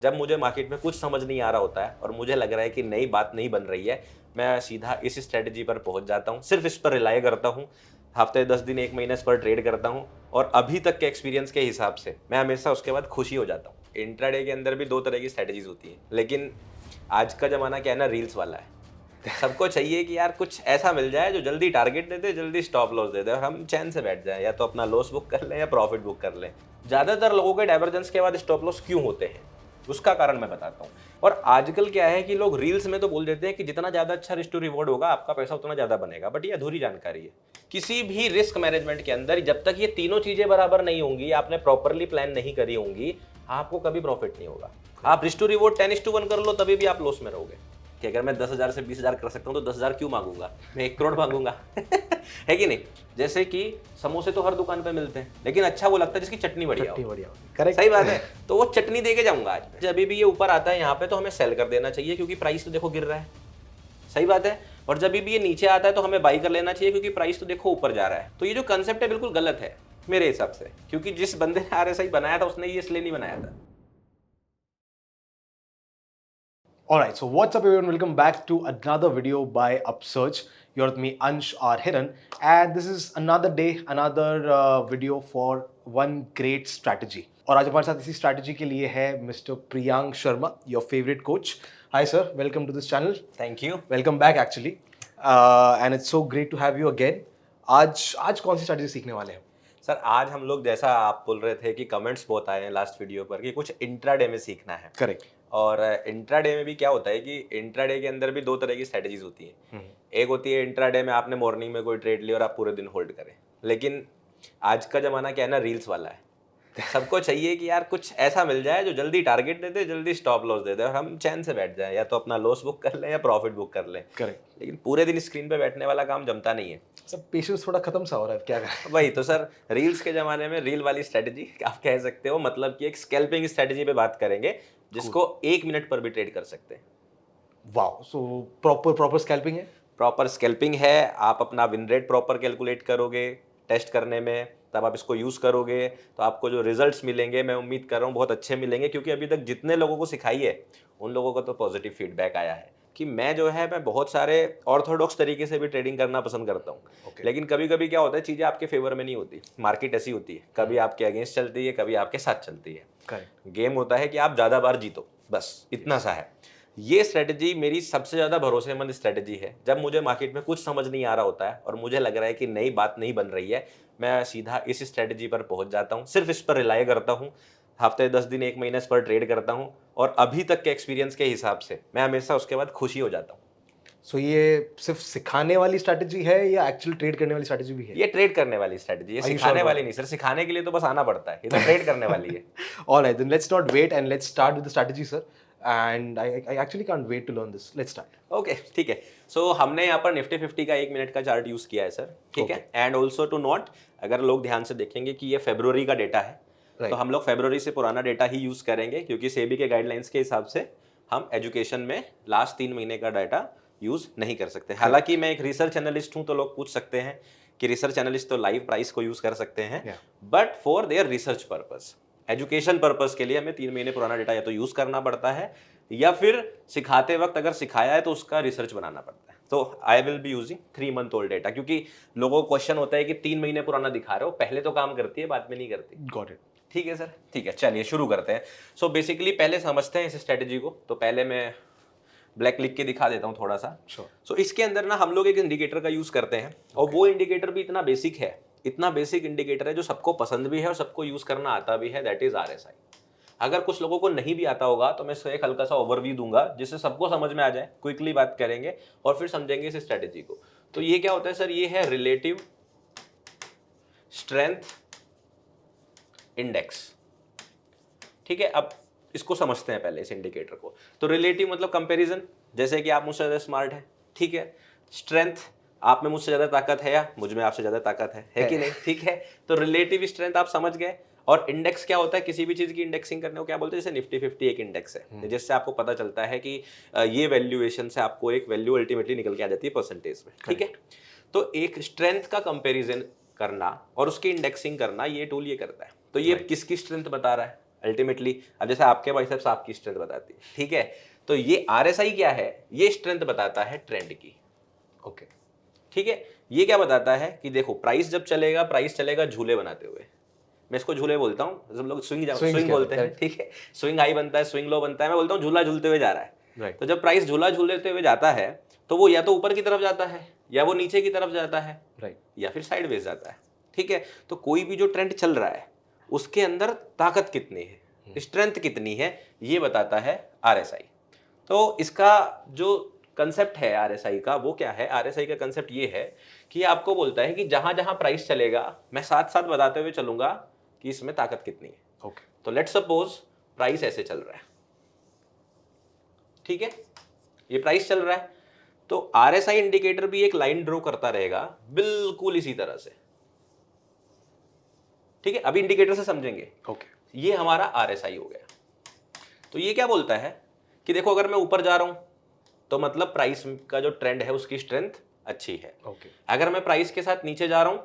जब मुझे मार्केट में कुछ समझ नहीं आ रहा होता है और मुझे लग रहा है कि नई बात नहीं बन रही है, मैं सीधा इस स्ट्रेटजी पर पहुंच जाता हूं, सिर्फ इस पर रिलाई करता हूं। हफ्ते 10 दिन 1 महीने इस पर ट्रेड करता हूं और अभी तक के एक्सपीरियंस के हिसाब से मैं हमेशा उसके बाद खुशी हो जाता हूं। इंट्राडे के अंदर भी 2 तरह की स्ट्रेटजीज होती हैं, लेकिन आज का ज़माना क्या है ना, रील्स वाला है। सबको चाहिए कि यार कुछ ऐसा मिल जाए जो जल्दी टारगेट दे दे, जल्दी स्टॉप लॉस दे दे और हम चैन से बैठ जाएं, या तो अपना लॉस बुक कर लें या प्रॉफिट बुक कर लें। ज़्यादातर लोगों के डाइवर्जेंस के बाद स्टॉप लॉस क्यों होते हैं, उसका कारण मैं बताता हूँ। और आजकल क्या है कि लोग रील्स में तो बोल देते हैं कि जितना ज़्यादा अच्छा रिस्क टू रिवॉर्ड होगा आपका पैसा उतना ज़्यादा बनेगा, बट ये अधूरी जानकारी है। किसी भी रिस्क मैनेजमेंट के अंदर जब तक ये तीनों चीज़ें बराबर नहीं होंगी, आपने प्रॉपरली प्लान नहीं करी होंगी, आपको कभी प्रॉफिट नहीं होगा। आप रिस्क टू रिवॉर्ड 10:1 कर लो, तभी भी आप लॉस में रहोगे कि अगर मैं 10,000 से 20,000 कर सकता हूँ तो 10,000 क्यों मांगूंगा, मैं 1 करोड़ मांगूंगा। है कि नहीं? जैसे कि समोसे तो हर दुकान पे मिलते हैं, लेकिन अच्छा वो लगता है जिसकी चटनी बढ़िया हो। करेक्ट, सही बात है। तो वो चटनी दे के जाऊंगा आज। जब भी ये ऊपर आता है यहाँ पे तो हमें सेल कर देना चाहिए, क्योंकि प्राइस तो देखो गिर रहा है। सही बात है। और जब भी ये नीचे आता है तो हमें बाई कर लेना चाहिए, क्योंकि प्राइस तो देखो ऊपर जा रहा है। तो ये जो कंसेप्ट है बिल्कुल गलत है मेरे हिसाब से, क्योंकि जिस बंदे ने RSI बनाया था उसने ये इसलिए नहीं बनाया था। Alright, so what's up everyone? Welcome back to another video by Upsurge. You're with me Ansh or Hiran, and this is another day, another video for one great strategy. और आज हमारे साथ इसी strategy के लिए है Mr. Priyank Sharma, your favorite coach. Hi sir, welcome to this channel. Thank you. Welcome back actually, and it's so great to have you again. आज कौन सी strategy सीखने वाले हैं? सर आज हम लोग, जैसा आप बोल रहे थे कि कमेंट्स बहुत आए हैं लास्ट वीडियो पर कि कुछ इंट्राडे में सीखना है। Correct. और इंट्राडे में भी क्या होता है कि इंट्राडे के अंदर भी 2 तरह की स्ट्रेटजीज होती हैं। एक होती है इंट्राडे में आपने मॉर्निंग में कोई ट्रेड लिया और आप पूरे दिन होल्ड करें, लेकिन आज का ज़माना क्या है ना, रील्स वाला है। सबको चाहिए कि यार कुछ ऐसा मिल जाए जो जल्दी टारगेट दे दे, जल्दी स्टॉप लॉस दे दे और हम चैन से बैठ जाएं, या तो अपना लॉस बुक कर लें या प्रॉफिट बुक कर लें। Correct. लेकिन पूरे दिन स्क्रीन पे बैठने वाला काम जमता नहीं है। सब पेशेंस थोड़ा खत्म सा हो रहा है, क्या करें? वही तो सर, रील्स के ज़माने में रील वाली स्ट्रेटजी आप कह सकते हो, मतलब कि एक स्कैल्पिंग स्ट्रेटजी पे बात करेंगे जिसको 1 मिनट पर भी ट्रेड कर सकते हैं। वाओ, सो प्रॉपर स्कैल्पिंग है? प्रॉपर स्कैल्पिंग है। आप अपना विन रेट प्रॉपर कैलकुलेट करोगे टेस्ट करने में, तब आप इसको यूज़ करोगे तो आपको जो रिजल्ट्स मिलेंगे मैं उम्मीद कर रहा हूँ बहुत अच्छे मिलेंगे, क्योंकि अभी तक जितने लोगों को सिखाई है उन लोगों का तो पॉजिटिव फीडबैक आया है कि मैं जो है मैं बहुत सारे ऑर्थोडॉक्स तरीके से भी ट्रेडिंग करना पसंद करता हूँ। Okay. लेकिन कभी कभी क्या होता है, चीज़ें आपके फेवर में नहीं होती। मार्केट ऐसी होती है, कभी आपके अगेंस्ट चलती है, कभी आपके साथ चलती है। Correct. गेम होता है कि आप ज़्यादा बार जीतो, बस इतना सा है। ये स्ट्रेटजी मेरी सबसे ज़्यादा भरोसेमंद स्ट्रेटजी है। जब मुझे मार्केट में कुछ समझ नहीं आ रहा होता है और मुझे लग रहा है कि नई बात नहीं बन रही है, मैं सीधा इस स्ट्रेटजी पर पहुंच जाता हूं, सिर्फ इस पर रिलाई करता हूं। हफ्ते 10 दिन 1 महीने इस पर ट्रेड करता हूं और अभी तक के एक्सपीरियंस के हिसाब से मैं हमेशा उसके बाद खुशी हो जाता हूं। सो ये सिर्फ सिखाने वाली स्ट्रैटेजी है या एक्चुअल ट्रेड करने वाली स्ट्रैटेजी भी है? ये ट्रेड करने वाली स्ट्रेटजी है, Are you सिखाने sure वाली about नहीं सर। सिखाने के लिए तो बस आना पड़ता है, ये तो ट्रेड करने वाली है। All right, then let's not wait and let's start with the strategy, sir. And I actually can't wait to learn this. Let's start. Okay ठीक है। सो हमने यहाँ पर निफ्टी 50 का 1 मिनट का चार्ट यूज़ किया है सर, ठीक है। एंड ऑल्सो टू नोट, अगर लोग ध्यान से देखेंगे कि ये फरवरी का डेटा है, Right. तो हम लोग फरवरी से पुराना डेटा ही यूज़ करेंगे, क्योंकि सेबी के गाइडलाइंस के हिसाब से हम एजुकेशन में लास्ट 3 महीने का डाटा यूज़ नहीं कर सकते। हालांकि मैं एक रिसर्च एनालिस्ट हूँ, तो लोग पूछ सकते हैं कि रिसर्च एनालिस्ट तो लाइव प्राइस को यूज़ कर सकते हैं, but for their research purpose, education purpose के लिए हमें 3 महीने पुराना डेटा या तो यूज़ करना पड़ता है, या फिर सिखाते वक्त अगर सिखाया है तो उसका रिसर्च बनाना पड़ता है। तो I will be using 3 month old data, क्योंकि लोगों को क्वेश्चन होता है कि 3 महीने पुराना दिखा रहे हो, पहले तो काम करती है बाद में नहीं करती। Got it. ठीक है सर, ठीक है, चलिए शुरू करते हैं। सो बेसिकली पहले समझते हैं इस स्ट्रेटजी को। तो पहले मैं ब्लैक लिख के दिखा देता हूँ थोड़ा सा। Sure. सो इसके अंदर ना हम लोग एक इंडिकेटर का यूज़ करते हैं, और वो इंडिकेटर भी इतना बेसिक है, इतना बेसिक इंडिकेटर है जो सबको पसंद भी है और सबको यूज़ करना आता भी है, दैट इज़ RSI। अगर कुछ लोगों को नहीं भी आता होगा तो मैं इसका एक हल्का सा ओवरव्यू दूंगा जिससे सबको समझ में आ जाए, क्विकली बात करेंगे और फिर समझेंगे इस स्ट्रेटजी को। तो ये क्या होता है सर, ये है रिलेटिव स्ट्रेंथ इंडेक्स, ठीक है। अब इसको समझते हैं पहले इस इंडिकेटर को। तो रिलेटिव मतलब कंपैरिजन, जैसे कि आप मुझसे ज़्यादा स्मार्ट है, ठीक है। स्ट्रेंथ, आप में मुझसे ज़्यादा ताकत है या मुझ में आपसे ज़्यादा ताकत है कि नहीं, ठीक है। तो रिलेटिव स्ट्रेंथ आप समझ गए। और इंडेक्स क्या होता है, किसी भी चीज़ की इंडेक्सिंग करने को क्या बोलते हैं, जैसे निफ्टी 50 एक इंडेक्स है, जिससे आपको पता चलता है कि ये वैल्यूएशन से आपको एक वैल्यू अल्टीमेटली निकल के आ जाती है परसेंटेज में, ठीक है। तो एक स्ट्रेंथ का कंपैरिजन करना और उसकी इंडेक्सिंग करना, ये टूल ये करता है। तो ये किसकी स्ट्रेंथ बता रहा है, अल्टीमेटली। अब जैसे आपके बाइसेप्स आपकी स्ट्रेंथ बताती है, ठीक है, तो ये आरएसआई क्या है, ये स्ट्रेंथ बताता है ट्रेंड की। ओके, ठीक है, ये क्या बताता है कि देखो प्राइस जब चलेगा, प्राइस चलेगा झूले बनाते हुए। मैं इसको झूले बोलता हूँ, सब लोग Swings स्विंग कहते बोलते हैं, हैं, ठीक है। स्विंग हाई बनता है, स्विंग लो बनता है, मैं बोलता हूँ झूला झूलते हुए जा रहा है। राइट, तो जब प्राइस झूला झूलते हुए जाता है तो वो या तो ऊपर की तरफ जाता है, या वो नीचे की तरफ जाता है, राइट, या फिर साइडवेज जाता है। ठीक है, तो कोई भी जो ट्रेंड चल रहा है उसके अंदर ताकत कितनी है, स्ट्रेंथ कितनी है, ये बताता है आरएसआई। तो इसका जो कंसेप्ट है आरएसआई का, वो क्या है, आरएसआई का कंसेप्ट ये है कि ये आपको बोलता है कि जहां जहां प्राइस चलेगा मैं साथ साथ बताते हुए चलूंगा कि इसमें ताकत कितनी है। ओके, तो लेट्स सपोज प्राइस ऐसे चल रहा है, ठीक है, ये प्राइस चल रहा है, तो आरएसआई इंडिकेटर भी एक लाइन ड्रॉ करता रहेगा बिल्कुल इसी तरह से। ठीक है, अभी इंडिकेटर से समझेंगे। ओके, ये हमारा आरएसआई हो गया। तो ये क्या बोलता है कि देखो अगर मैं ऊपर जा रहा हूं तो मतलब प्राइस का जो ट्रेंड है उसकी स्ट्रेंथ अच्छी है। ओके, अगर मैं प्राइस के साथ नीचे जा रहा हूं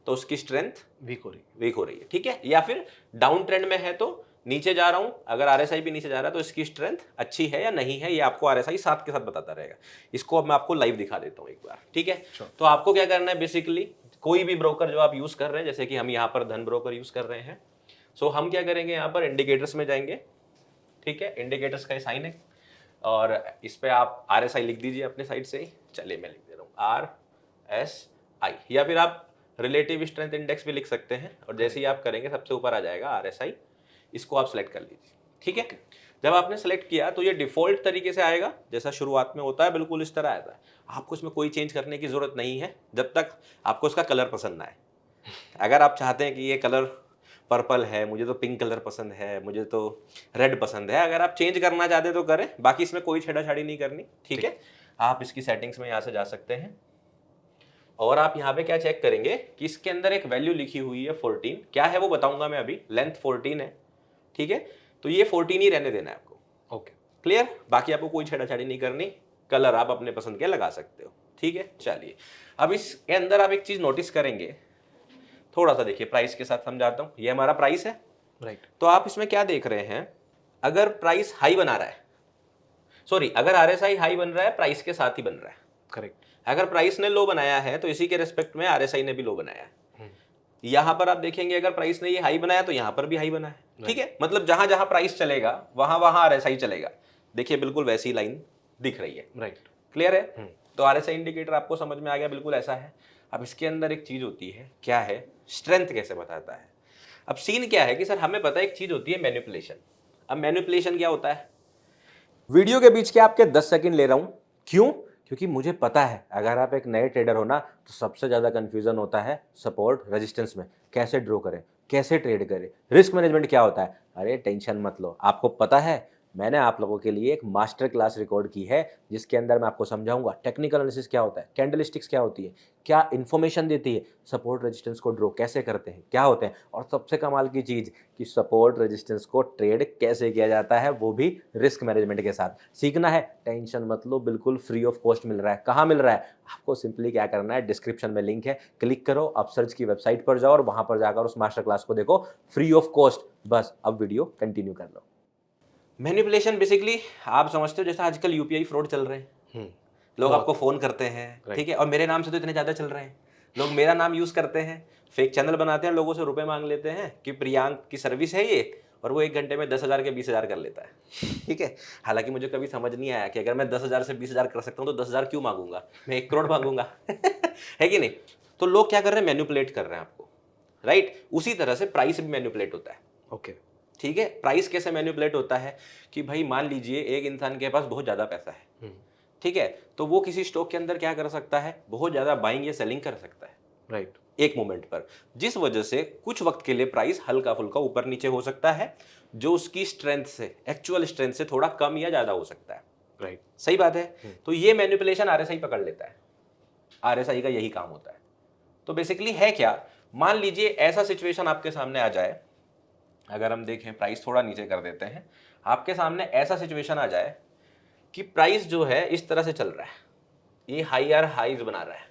तो उसकी स्ट्रेंथ वीक हो रही है, वीक हो रही है। ठीक है, या फिर डाउन ट्रेंड में है तो नीचे जा रहा हूं, अगर आरएसआई भी नीचे जा रहा है तो इसकी स्ट्रेंथ अच्छी है या नहीं है, ये आपको आरएसआई साथ के साथ बताता रहेगा। इसको अब मैं आपको लाइव दिखा देता हूं एक बार। ठीक है, तो आपको क्या करना है, बेसिकली कोई भी ब्रोकर जो आप यूज कर रहे हैं, जैसे कि हम यहाँ पर धन ब्रोकर यूज कर रहे हैं, सो हम क्या करेंगे, यहाँ पर इंडिकेटर्स में जाएंगे। ठीक है, इंडिकेटर्स का साइन है और इस पे आप आरएसआई लिख दीजिए अपने साइड से ही। चलिए मैं लिख दे रहा हूँ RSI, या फिर आप रिलेटिव स्ट्रेंथ इंडेक्स भी लिख सकते हैं, और जैसे ही आप करेंगे सबसे ऊपर आ जाएगा आरएसआई, इसको आप सेलेक्ट कर लीजिए। ठीक है, जब आपने सेलेक्ट किया तो ये डिफॉल्ट तरीके से आएगा जैसा शुरुआत में होता है, बिल्कुल इस तरह आता है। आपको इसमें कोई चेंज करने की जरूरत नहीं है जब तक आपको इसका कलर पसंद ना आए। अगर आप चाहते हैं कि ये कलर पर्पल है, मुझे तो पिंक कलर पसंद है, मुझे तो रेड पसंद है, अगर आप चेंज करना चाहते हैं तो करें, बाकी इसमें कोई छेड़ाछाड़ी नहीं करनी। ठीक है, आप इसकी सेटिंग्स में यहाँ से जा सकते हैं और आप यहाँ पे क्या चेक करेंगे कि इसके अंदर एक वैल्यू लिखी हुई है 14, क्या है वो बताऊंगा मैं अभी। लेंथ 14 है, ठीक है, तो ये 14 ही रहने देना है आपको। ओके, क्लियर, बाकी आपको कोई छेड़ाछाड़ी नहीं करनी, कलर आप अपने पसंद के लगा सकते हो। ठीक है, चलिए अब इसके अंदर आप एक चीज नोटिस करेंगे, थोड़ा सा देखिए, प्राइस के साथ समझाता हूँ। ये हमारा प्राइस है, राइट, तो आप इसमें क्या देख रहे हैं, अगर प्राइस हाई बना रहा है, सॉरी अगर आरएसआई हाई बन रहा है प्राइस के साथ ही बन रहा है। करेक्ट, अगर प्राइस ने लो बनाया है तो इसी के रिस्पेक्ट में आरएसआई ने भी लो बनाया है। यहां पर आप देखेंगे अगर प्राइस ने ये हाई बनाया तो यहां पर भी हाई बना है। ठीक है, मतलब जहां जहां प्राइस चलेगा वहां वहां आरएसआई चलेगा। देखिए बिल्कुल वैसी लाइन दिख रही है। राइट, क्लियर है, तो आरएसआई इंडिकेटर आपको समझ में आ गया, बिल्कुल ऐसा है। अब इसके अंदर एक चीज होती है, क्या है, स्ट्रेंथ कैसे बताता है। अब सीन क्या है कि सर हमें पता है एक चीज होती है मैनिपुलेशन। अब मैनिपुलेशन क्या होता है, वीडियो के बीच के आपके 10 सेकंड ले रहा हूं, क्यों, क्योंकि मुझे पता है अगर आप एक नए ट्रेडर हो ना तो सबसे ज्यादा कंफ्यूजन होता है सपोर्ट रेजिस्टेंस में, कैसे ड्रॉ करें, कैसे ट्रेड करें, रिस्क मैनेजमेंट क्या होता है। अरे टेंशन मत लो, आपको पता है मैंने आप लोगों के लिए एक मास्टर क्लास रिकॉर्ड की है जिसके अंदर मैं आपको समझाऊंगा टेक्निकल एनालिसिस क्या होता है, कैंडलस्टिक्स क्या होती है, क्या इन्फॉर्मेशन देती है, सपोर्ट रेजिस्टेंस को ड्रॉ कैसे करते हैं, क्या होते हैं, और सबसे कमाल की चीज कि सपोर्ट रेजिस्टेंस को ट्रेड कैसे किया जाता है, वो भी रिस्क मैनेजमेंट के साथ। सीखना है, टेंशन मत लो, बिल्कुल फ्री ऑफ कॉस्ट मिल रहा है। कहाँ मिल रहा है, आपको सिंपली क्या करना है, डिस्क्रिप्शन में लिंक है, क्लिक करो, अपसर्च की वेबसाइट पर जाओ और वहां पर जाकर उस मास्टर क्लास को देखो फ्री ऑफ कॉस्ट। बस अब वीडियो कंटिन्यू कर लो। मैनिपुलेशन बेसिकली आप समझते हो जैसे आजकल यूपीआई फ्रॉड चल रहे हैं, लोग आपको फोन करते हैं, ठीक है, और मेरे नाम से तो इतने ज्यादा चल रहे हैं, लोग मेरा नाम यूज करते हैं, फेक चैनल बनाते हैं, लोगों से रुपए मांग लेते हैं कि प्रियांक की सर्विस है ये, और वो 1 घंटे में 10,000 के 20,000 कर लेता है। ठीक है, हालांकि मुझे कभी समझ नहीं आया कि अगर मैं 10,000 से 20,000 कर सकता हूँ तो 10,000 क्यों मांगूंगा, मैं 1 करोड़ मांगूंगा। है कि नहीं। तो लोग क्या कर रहे हैं, मैनिपुलेट कर रहे हैं आपको, राइट। उसी तरह से प्राइस भी मैनिपुलेट होता है। ओके, ठीक है, प्राइस कैसे मैनिपुलेट होता है कि भाई मान लीजिए एक इंसान के पास बहुत ज्यादा पैसा है, ठीक है, तो वो किसी स्टॉक के अंदर क्या कर सकता है, बहुत ज्यादा बाइंग या सेलिंग कर सकता है, राइट, एक मोमेंट पर, जिस वजह से कुछ वक्त के लिए प्राइस हल्का फुल्का ऊपर नीचे हो सकता है, जो उसकी स्ट्रेंथ से, एक्चुअल स्ट्रेंथ से थोड़ा कम या ज्यादा हो सकता है। राइट, सही बात है। तो ये मैनिपुलेशन आरएसआई पकड़ लेता है, आरएसआई का यही काम होता है। तो बेसिकली है क्या, मान लीजिए ऐसा सिचुएशन आपके सामने आ जाए, अगर हम देखें प्राइस थोड़ा नीचे कर देते हैं, आपके सामने ऐसा सिचुएशन आ जाए कि प्राइस जो है इस तरह से चल रहा है, ये हायर हाइज बना रहा है,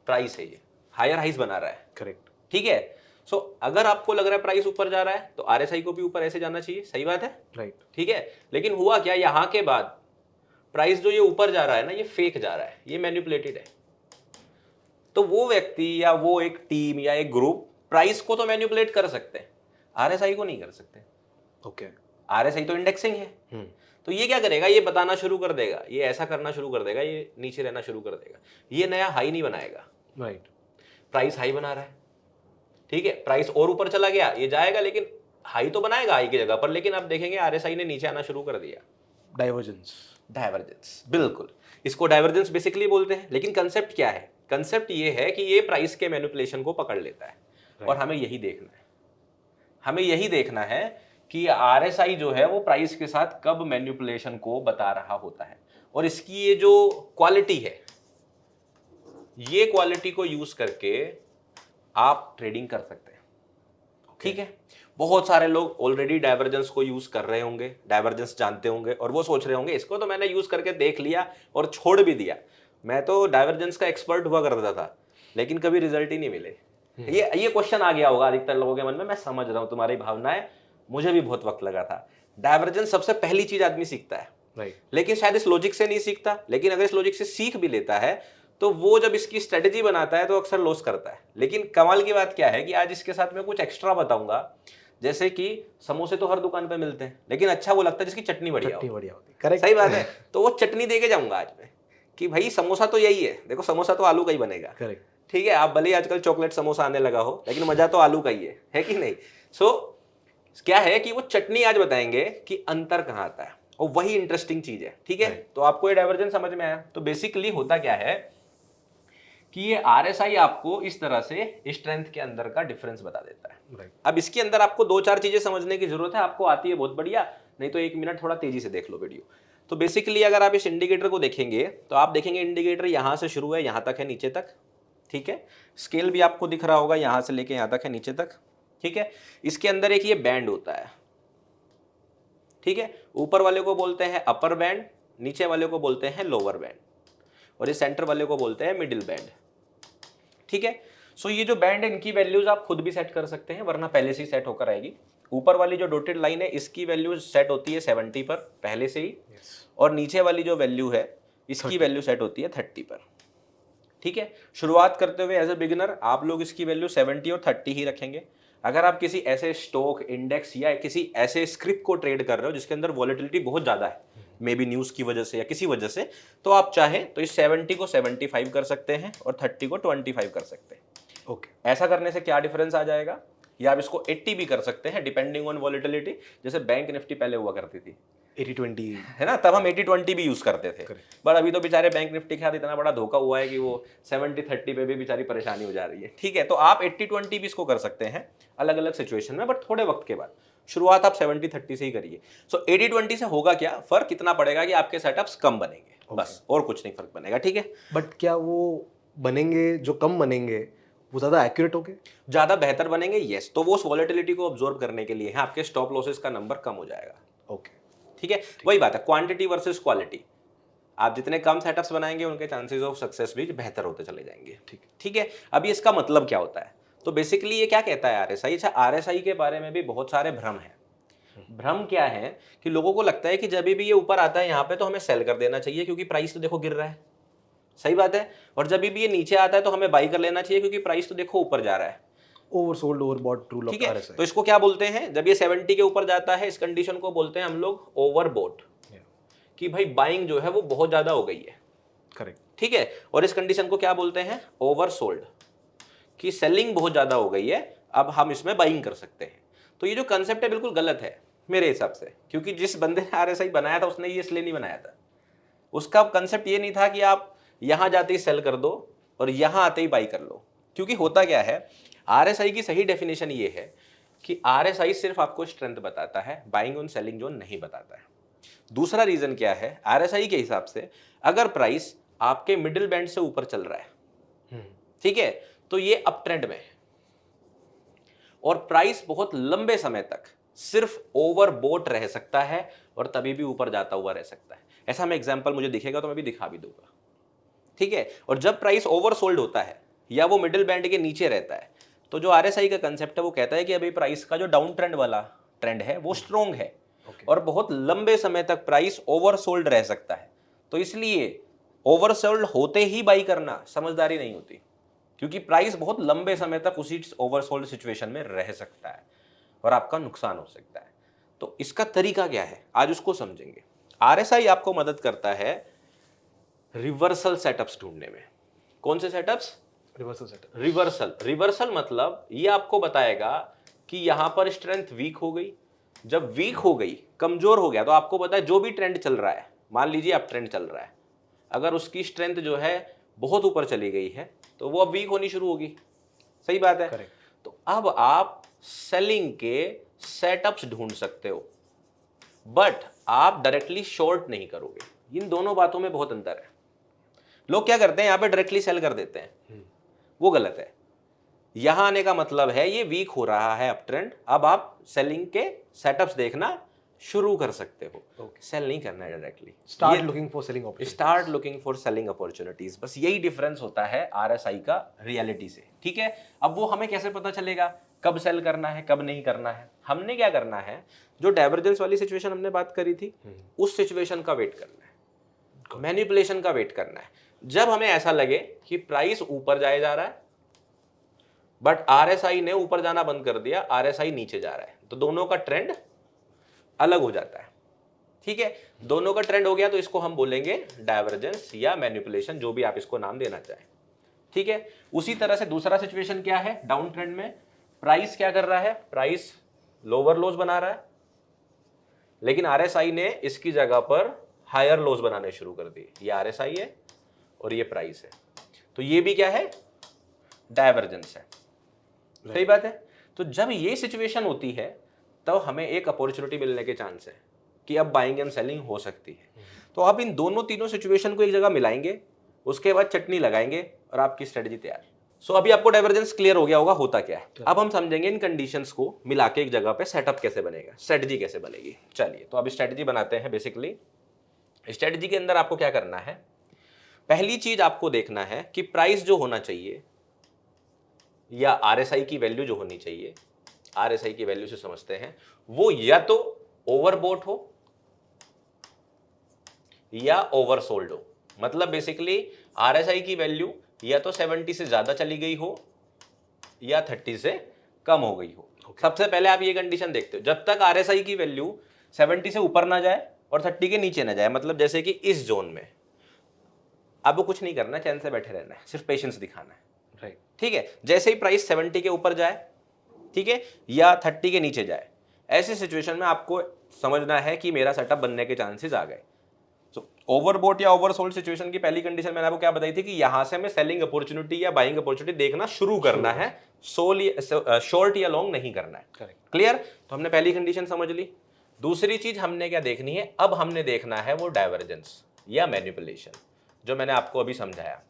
प्राइस है ये हायर हाइज बना रहा है, करेक्ट, ठीक है। सो अगर आपको लग रहा है प्राइस ऊपर जा रहा है तो आरएसआई को भी ऊपर ऐसे जाना चाहिए, सही बात है, राइट। ठीक है। लेकिन हुआ क्या, यहाँ के बाद प्राइस जो ये ऊपर जा रहा है ना, ये फेक जा रहा है, ये मैनिपुलेटेड है। तो वो व्यक्ति या वो एक टीम या एक ग्रुप प्राइस को तो मैनिपुलेट कर सकते हैं, आरएसआई को नहीं कर सकते। ओके। आरएसआई तो इंडेक्सिंग है। तो ये क्या करेगा, ये बताना शुरू कर देगा, ये ऐसा करना शुरू कर देगा, ये नीचे रहना शुरू कर देगा, ये नया हाई नहीं बनाएगा। राइट। प्राइस हाई बना रहा है, ठीक है, प्राइस और ऊपर चला गया, ये जाएगा लेकिन हाई तो बनाएगा हाई की जगह पर, लेकिन आप देखेंगे आरएसआई ने नीचे आना शुरू कर दिया। डाइवर्जेंस। डाइवर्जेंस, बिल्कुल, इसको डाइवर्जेंस बेसिकली बोलते हैं। लेकिन कंसेप्ट क्या है, कंसेप्ट ये है कि ये प्राइस के मैनिपुलेशन को पकड़ लेता है। और हमें यही देखना है, हमें यही देखना है कि आरएसआई जो है वो प्राइस के साथ कब मैनिपुलेशन को बता रहा होता है। और इसकी ये जो क्वालिटी है, ये क्वालिटी को यूज करके आप ट्रेडिंग कर सकते हैं, ठीक है। बहुत सारे लोग ऑलरेडी डाइवर्जेंस को यूज कर रहे होंगे, डाइवर्जेंस जानते होंगे, और वो सोच रहे होंगे इसको तो मैंने यूज करके देख लिया और छोड़ भी दिया, मैं तो डाइवर्जेंस का एक्सपर्ट हुआ करता था लेकिन कभी रिजल्ट ही नहीं मिले। ये क्वेश्चन आ गया होगा अधिकतर लोगों के मन में, मैं समझ रहा हूं तुम्हारी भावनाएं, मुझे भी बहुत वक्त लगा था। डाइवर्जेंस सबसे पहली चीज आदमी सीखता है, राइट। लेकिन शायद इस लॉजिक से नहीं सीखता, लेकिन अगर इस लॉजिक से सीख भी लेता है तो वो जब इसकी स्ट्रेटेजी बनाता है तो अक्सर लॉस करता है। लेकिन कमाल की बात क्या है कि आज इसके साथ मैं कुछ एक्स्ट्रा बताऊंगा, जैसे कि समोसे तो हर दुकान पे मिलते हैं, लेकिन अच्छा वो लगता है जिसकी चटनी बढ़िया हो। चटनी बढ़िया होती है, करेक्ट। सही बात है। तो वो चटनी दे के जाऊंगा आज मैं कि भाई समोसा तो यही है, देखो समोसा तो आलू का ही बनेगा, करेक्ट। ठीक है। आप भले ही आजकल चॉकलेट समोसा आने लगा हो, लेकिन मजा तो आलू का ही है कि नहीं। सो क्या है कि वो चटनी आज बताएंगे कि अंतर कहाँ आता है, और वही इंटरेस्टिंग चीज है, ठीक है। तो आपको ये डाइवर्जेंस समझ में आया। तो बेसिकली होता क्या है कि ये आरएसआई आपको इस तरह से स्ट्रेंथ के अंदर का डिफरेंस बता देता है। राइट। अब इसके अंदर आपको दो चार चीजें समझने की जरूरत है, आपको आती है बहुत बढ़िया, नहीं तो 1 मिनट थोड़ा तेजी से देख लो वीडियो। तो बेसिकली अगर आप इस इंडिकेटर को देखेंगे तो आप देखेंगे इंडिकेटर यहां से शुरू है, यहां तक है, नीचे तक, ठीक है। स्केल भी आपको दिख रहा होगा, यहां से लेके यहां तक है, नीचे तक, ठीक है। इसके अंदर एक ये बैंड होता है, ठीक है। ऊपर वाले को बोलते हैं अपर बैंड, नीचे वाले को बोलते हैं लोअर बैंड, और इस सेंटर वाले को बोलते हैं मिडिल बैंड, ठीक है। सो ये जो बैंड है इनकी वैल्यूज आप खुद भी सेट कर सकते हैं, वरना पहले से ही सेट होकर आएगी। ऊपर वाली जो डॉटेड लाइन है इसकी वैल्यू सेट होती है 70 पर पहले से ही, और नीचे वाली जो वैल्यू है इसकी वैल्यू सेट होती है 30 पर, ठीक है। शुरुआत करते हुए एज ए बिगिनर आप लोग इसकी वैल्यू 70 और 30 ही रखेंगे। अगर आप किसी ऐसे स्टॉक इंडेक्स या किसी ऐसे स्क्रिप्ट को ट्रेड कर रहे हो जिसके अंदर वॉलेटिलिटी बहुत ज्यादा है, मे बी न्यूज की वजह से या किसी वजह से, तो आप चाहें तो इस 70 को 75 कर सकते हैं और 30 को 25 कर सकते हैं। ओके। ऐसा करने से क्या डिफरेंस आ जाएगा, या आप इसको 80 भी कर सकते हैं डिपेंडिंग ऑन वॉलेटिलिटी, जैसे बैंक निफ्टी पहले हुआ करती थी 80-20 है ना, तब हम 80-20 भी यूज करते थे। बट अभी तो बेचारे बैंक निफ्टी के साथ इतना बड़ा धोखा हुआ है कि वो 70-30 पे भी बेचारी परेशानी हो जा रही है, ठीक है। तो आप 80-20 भी इसको कर सकते हैं अलग अलग सिचुएशन में, बट थोड़े वक्त के बाद। शुरुआत आप 70-30 से ही करिए। सो 80-20 से होगा क्या, फर्क कितना पड़ेगा कि आपके सेटअप्स कम बनेंगे, बस, और कुछ नहीं फर्क बनेगा, ठीक है। बट क्या वो बनेंगे जो कम बनेंगे वो ज़्यादा एक्यूरेट होंगे? ज्यादा बेहतर बनेंगे, यस। तो वो उस वॉलेटिलिटी को ऑब्जर्व करने के लिए है, आपके स्टॉप लॉसेस का नंबर कम हो जाएगा, ओके। ठीक है। वही बात है, क्वांटिटी वर्सेस क्वालिटी। आप जितने कम सेटअप्स बनाएंगे उनके चांसेस ऑफ सक्सेस भी बेहतर होते चले जाएंगे, ठीक है। अभी इसका मतलब क्या होता है, तो बेसिकली ये क्या कहता है आरएसआई। अच्छा, आरएसआई के बारे में भी बहुत सारे भ्रम हैं। भ्रम क्या है कि लोगों को लगता है कि जब भी ये ऊपर आता है यहाँ पे तो हमें सेल कर देना चाहिए क्योंकि प्राइस तो देखो गिर रहा है, सही बात है। और जब भी ये नीचे आता है तो हमें बाई कर लेना चाहिए क्योंकि प्राइस तो देखो ऊपर जा रहा है। ओवरसोल्ड, ओवरबॉट रूल ऑफ ठीक है, आरएसआई। तो इसको क्या बोलते हैं, जब ये 70 के ऊपर जाता है इस कंडीशन को बोलते हैं हम लोग ओवरबॉट, कि भाई बाइंग जो है वो बहुत ज्यादा हो गई है, करेक्ट। ठीक है। और इस कंडीशन को क्या बोलते हैं, ओवरसोल्ड, कि सेलिंग बहुत ज्यादा हो गई है, अब हम इसमें बाइंग कर सकते हैं। तो ये जो कंसेप्ट है बिल्कुल गलत है मेरे हिसाब से, क्योंकि जिस बंदे ने आरएसआई बनाया था उसने ये इसलिए नहीं बनाया था। उसका कंसेप्ट ये नहीं था कि आप यहां जाते ही सेल कर दो और यहां आते ही बाई कर लो। क्योंकि होता क्या है, आरएसआई की सही डेफिनेशन ये है कि आरएसआई सिर्फ आपको स्ट्रेंथ बताता है, बाइंग ऑन सेलिंग जोन नहीं बताता है। दूसरा रीजन क्या है, आरएसआई के हिसाब से अगर प्राइस आपके मिडिल बैंड से ऊपर चल रहा है, ठीक है, तो ये अप ट्रेंड में है और प्राइस बहुत लंबे समय तक सिर्फ ओवरबोट रह सकता है और तभी भी ऊपर जाता हुआ रह सकता है। ऐसा मैं एग्जांपल मुझे दिखेगा तो मैं भी दिखा भी दूंगा, ठीक है। और जब प्राइस ओवरसोल्ड होता है या वो मिडिल बैंड के नीचे रहता है तो जो RSI का कंसेप्ट है वो कहता है कि अभी प्राइस का जो डाउन ट्रेंड वाला ट्रेंड है वो स्ट्रोंग है और बहुत लंबे समय तक प्राइस ओवरसोल्ड रह सकता है। तो इसलिए ओवरसोल्ड होते ही बाई करना समझदारी नहीं होती, क्योंकि प्राइस बहुत लंबे समय तक उसी ओवरसोल्ड सिचुएशन में रह सकता है और आपका नुकसान हो सकता है। तो इसका तरीका क्या है, आज उसको समझेंगे। RSI आपको मदद करता है रिवर्सल सेटअप्स ढूंढने में। कौन से सेटअप्स? Reversal setup. रिवर्सल मतलब ये आपको बताएगा कि यहां पर स्ट्रेंथ वीक हो गई। जब वीक हो गई, कमजोर हो गया, तो आपको पता है जो भी ट्रेंड चल रहा है, मान लीजिए अब ट्रेंड चल रहा है, अगर उसकी स्ट्रेंथ जो है बहुत ऊपर चली गई है तो वो अब वीक होनी शुरू होगी। सही बात है। Correct. तो अब आप सेलिंग के सेटअप्स ढूंढ सकते हो, बट आप डायरेक्टली शॉर्ट नहीं करोगे। इन दोनों बातों में बहुत अंतर है। लोग क्या करते हैं, यहां पे डायरेक्टली सेल कर देते हैं, वो गलत है। यहां आने का मतलब है ये वीक हो रहा है अप ट्रेंड, अब आप सेलिंग के सेटअप्स देखना शुरू कर सकते हो। सेल नहीं करना है directly. Start looking for selling opportunities. Start looking for selling opportunities, बस यही डिफरेंस होता है RSI का रियलिटी से। ठीक है, अब वो हमें कैसे पता चलेगा कब सेल करना है कब नहीं करना है? हमने क्या करना है, जो डाइवर्जेंस वाली सिचुएशन हमने बात करी थी, उस सिचुएशन का वेट करना है, मैनिपुलेशन का वेट करना है। जब हमें ऐसा लगे कि प्राइस ऊपर जाए जा रहा है बट RSI ने ऊपर जाना बंद कर दिया, RSI नीचे जा रहा है, तो दोनों का ट्रेंड अलग हो जाता है। ठीक है, दोनों का ट्रेंड हो गया तो इसको हम बोलेंगे डाइवर्जेंस या मैनिपुलेशन, जो भी आप इसको नाम देना चाहें। ठीक है, उसी तरह से दूसरा सिचुएशन क्या है, डाउन ट्रेंड में प्राइस क्या कर रहा है, प्राइस लोअर लोज बना रहा है, लेकिन RSI ने इसकी जगह पर हायर लोज बनाने शुरू कर दिए। ये RSI है और ये प्राइस है, तो ये भी क्या है, डाइवर्जेंस है। सही बात है। तो जब ये सिचुएशन होती है तब हमें एक अपॉर्चुनिटी मिलने के चांस है कि अब बाइंग एंड सेलिंग हो सकती है। तो आप इन दोनों तीनों सिचुएशन को एक जगह मिलाएंगे, उसके बाद चटनी लगाएंगे और आपकी स्ट्रेटजी तैयार। सो अभी आपको डाइवर्जेंस क्लियर हो गया होगा होता क्या है। अब हम समझेंगे इन कंडीशंस को मिला के एक जगह पे सेटअप कैसे बनेगा, स्ट्रेटजी कैसे बनेगी। चलिए, तो अब स्ट्रेटजी बनाते हैं। बेसिकली स्ट्रेटजी के अंदर आपको क्या करना है, पहली चीज आपको देखना है कि प्राइस जो होना चाहिए या RSI की वैल्यू जो होनी चाहिए, RSI की वैल्यू से समझते हैं, वो या तो ओवरबोट हो या ओवरसोल्ड हो। मतलब बेसिकली RSI की वैल्यू या तो 70 से ज्यादा चली गई हो या 30 से कम हो गई हो। सबसे पहले आप ये कंडीशन देखते हो, जब तक RSI की वैल्यू 70 से ऊपर ना जाए और 30 के नीचे ना जाए, मतलब जैसे कि इस जोन में, आपको कुछ नहीं करना, चैन से बैठे रहना है, सिर्फ पेशेंस दिखाना है। राइट। ठीक है, जैसे ही प्राइस 70 के ऊपर जाए, ठीक है, या 30 के नीचे जाए, ऐसे सिचुएशन में आपको समझना है कि मेरा सेटअप बनने के चांसेस आ गए। तो ओवरबोट या ओवरसोल्ड सिचुएशन की पहली कंडीशन मैंने आपको क्या बताई थी कि यहां से हमें सेलिंग अपॉर्चुनिटी या बाइंग अपॉर्चुनिटी देखना शुरू करना है, शॉर्ट या लॉन्ग नहीं करना है। करेक्ट। क्लियर? तो हमने पहली कंडीशन समझ ली। दूसरी चीज हमने क्या देखनी है, अब हमने देखना है वो डाइवर्जेंस या मैनिपुलेशन, जो मैंने आपको अभी समझाया।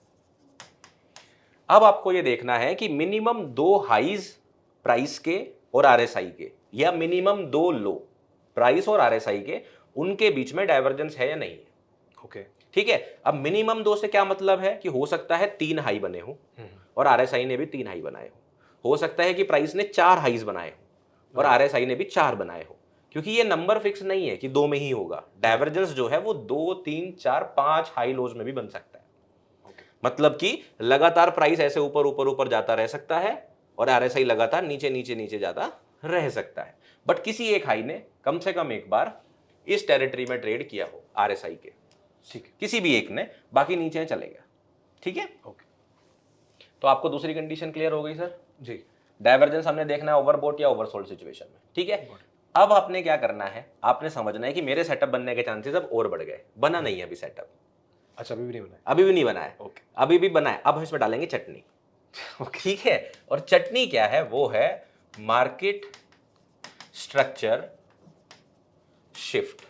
अब आपको ये देखना है कि मिनिमम 2 हाईज प्राइस के और RSI के, या मिनिमम 2 लो प्राइस और RSI के, उनके बीच में डाइवर्जेंस है या नहीं है। ओके। ठीक है, अब मिनिमम 2 से क्या मतलब है कि हो सकता है 3 हाई बने हो और RSI ने भी 3 हाई बनाए हो सकता है कि प्राइस ने 4 हाईज बनाए हो और RSI ने भी 4 बनाए हो, क्योंकि ये नंबर फिक्स नहीं है कि 2 में ही होगा। डाइवर्जेंस जो है वो 2, 3, 4, 5 हाई लोज में भी बन सकता है। मतलब कि लगातार प्राइस ऐसे ऊपर ऊपर ऊपर जाता रह सकता है और RSI लगातार नीचे नीचे नीचे जाता रह सकता है, बट किसी एक हाई ने कम से कम एक बार इस टेरिटरी में ट्रेड किया हो RSI के, ठीक है, किसी भी एक ने, बाकी नीचे चलेगा। ठीक है, ओके। तो आपको दूसरी कंडीशन क्लियर हो गई सर जी। डाइवर्जेंस हमने देखना है ओवरबोट या ओवरसोल्ड सिचुएशन में। ठीक है, अब आपने क्या करना है, आपने समझना है कि मेरे सेटअप बनने के चांसेस अब और बढ़ गए। बना नहीं है अभी सेटअप, अच्छा, अभी भी नहीं बनाया। अभी भी नहीं बना है। ओके। अभी भी बना है, अब हम इसमें डालेंगे चटनी। ठीक है, और चटनी क्या है, वो है मार्केट स्ट्रक्चर शिफ्ट।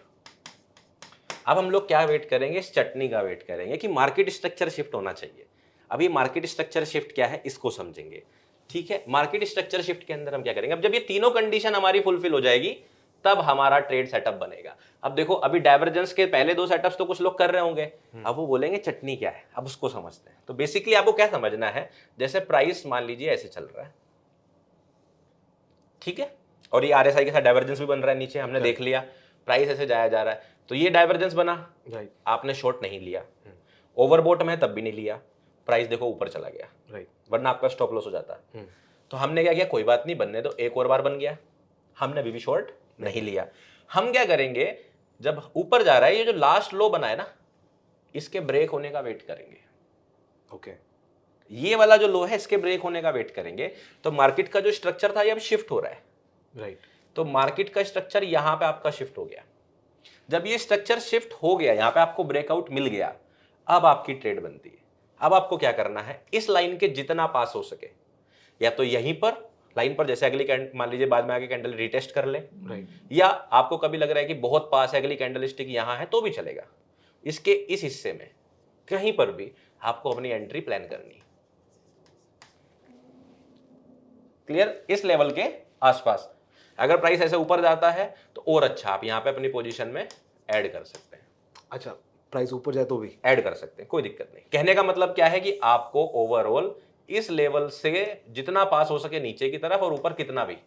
अब हम लोग क्या वेट करेंगे, इस चटनी का वेट करेंगे कि मार्केट स्ट्रक्चर शिफ्ट होना चाहिए। अभी मार्केट स्ट्रक्चर शिफ्ट क्या है इसको समझेंगे। ठीक है, मार्केट स्ट्रक्चर शिफ्ट के अंदर हम क्या करेंगे, अब जब ये तीनों कंडीशन हमारी फुलफिल हो जाएगी तब हमारा ट्रेड सेटअप बनेगा। अब देखो, अभी डाइवर्जेंस के पहले 2 सेटअप्स तो कुछ लोग कर रहे होंगे, अब वो बोलेंगे चटनी क्या है, अब उसको समझते हैं। तो बेसिकली आपको क्या समझना है, जैसे प्राइस मान लीजिए ऐसे चल रहा है, ठीक है, और ये RSI के साथ डाइवर्जेंस भी बन रहा है नीचे, हमने देख लिया, प्राइस ऐसे जाया जा रहा है, तो ये डाइवर्जेंस बना, राइट आपने शॉर्ट नहीं लिया, ओवरबोट में तब भी नहीं लिया, प्राइस देखो ऊपर चला गया, राइट वरना आपका स्टॉप लॉस हो जाता है। तो हमने क्या किया, कोई बात नहीं, बनने दो, एक और बार बन गया, हमने अभी भी शॉर्ट नहीं लिया। हम क्या करेंगे, जब ऊपर जा रहा है, ये जो लास्ट लो बना है ना, इसके ब्रेक होने का वेट करेंगे। ओके ये वाला जो लो है, इसके ब्रेक होने का वेट करेंगे। तो मार्केट का जो स्ट्रक्चर था, ये अब शिफ्ट हो रहा है। राइट तो मार्केट का स्ट्रक्चर यहां पे आपका शिफ्ट हो गया। जब ये स्ट्रक्चर शिफ्ट हो गया, यहां पे आपको ब्रेकआउट मिल गया, अब आपकी ट्रेड बनती है। अब आपको क्या करना है, इस लाइन के जितना पास हो सके, या तो यहीं पर लाइन पर, जैसे अगली मान लीजिए बाद में आगे कैंडल रिटेस्ट कर ले, राइट या आपको कभी लग रहा है कि बहुत पास है, अगली कैंडल स्टिक यहां है, तो भी चलेगा। इसके इस हिस्से में कहीं पर भी आपको अपनी एंट्री प्लान करनी। क्लियर? इस लेवल के आसपास अगर प्राइस ऐसे ऊपर जाता है तो और अच्छा, आप यहां पे अपनी पोजीशन में ऐड कर सकते हैं। अच्छा, प्राइस ऊपर जाए तो भी ऐड कर सकते हैं, कोई दिक्कत नहीं। कहने का मतलब क्या है कि आपको ओवरऑल इस लेवल से जितना पास हो सके नीचे की तरफ, और ऊपर कितना भी,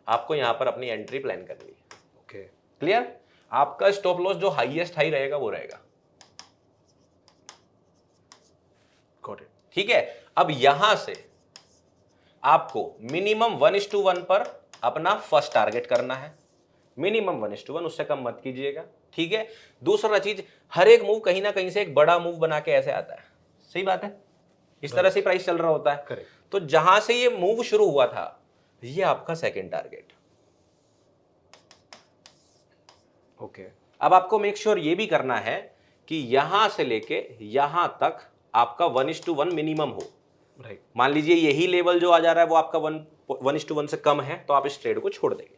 आपको यहां पर अपनी एंट्री प्लान करनी है। Okay clear? आपका स्टॉप लॉस जो हाईएस्ट हाई रहेगा वो रहेगा। Got it. ठीक है, अब यहां से आपको मिनिमम 1:1 पर अपना फर्स्ट टारगेट करना है। मिनिमम 1:1, उससे कम मत कीजिएगा। ठीक है, दूसरा चीज, हर एक मूव कहीं ना कहीं से एक बड़ा मूव बना के ऐसे आता है। सही बात है, इस तरह से प्राइस चल रहा होता है। करेक्ट। तो जहां से ये मूव शुरू हुआ था, ये आपका सेकंड टारगेट। ओके अब आपको मेक श्योर ये भी करना है कि यहां से लेके यहां तक आपका 1:1 मिनिमम हो। राइट मान लीजिए यही लेवल जो आ जा रहा है वो आपका 1:1 से कम है, तो आप इस ट्रेड को छोड़ देंगे,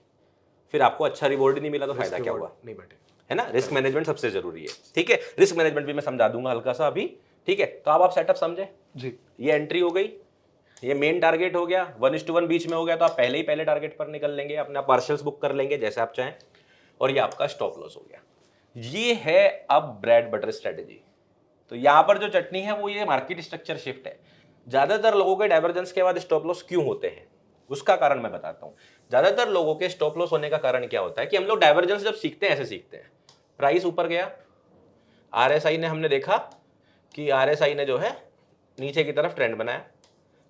फिर आपको अच्छा रिवॉर्ड नहीं मिला तो फायदा क्या हुआ? नहीं बैठे। है ना, रिस्क मैनेजमेंट सबसे जरूरी है। ठीक है, रिस्क मैनेजमेंट भी मैं समझा दूंगा हल्का सा अभी। ठीक है, तो अब आप सेटअप समझे, जी ये एंट्री हो गई, ये मेन टारगेट हो गया, 1:1 बीच में हो गया, तो आप पहले ही पहले टारगेट पर निकल लेंगे, अपना पार्शल्स बुक कर लेंगे जैसे आप चाहें, और ये आपका स्टॉप लॉस हो गया। ये है अब ब्रेड बटर स्ट्रेटेजी। तो यहां पर जो चटनी है वो ये मार्केट स्ट्रक्चर शिफ्ट है। ज्यादातर लोगों के डाइवर्जेंस के बाद स्टॉप लॉस क्यों होते हैं, उसका कारण मैं बताता हूं। ज्यादातर लोगों के स्टॉप लॉस होने का कारण क्या होता है कि हम लोग डाइवर्जेंस जब सीखते हैं, ऐसे सीखते हैं, प्राइस ऊपर गया, RSI ने, हमने देखा कि RSI ने जो है नीचे की तरफ ट्रेंड बनाया,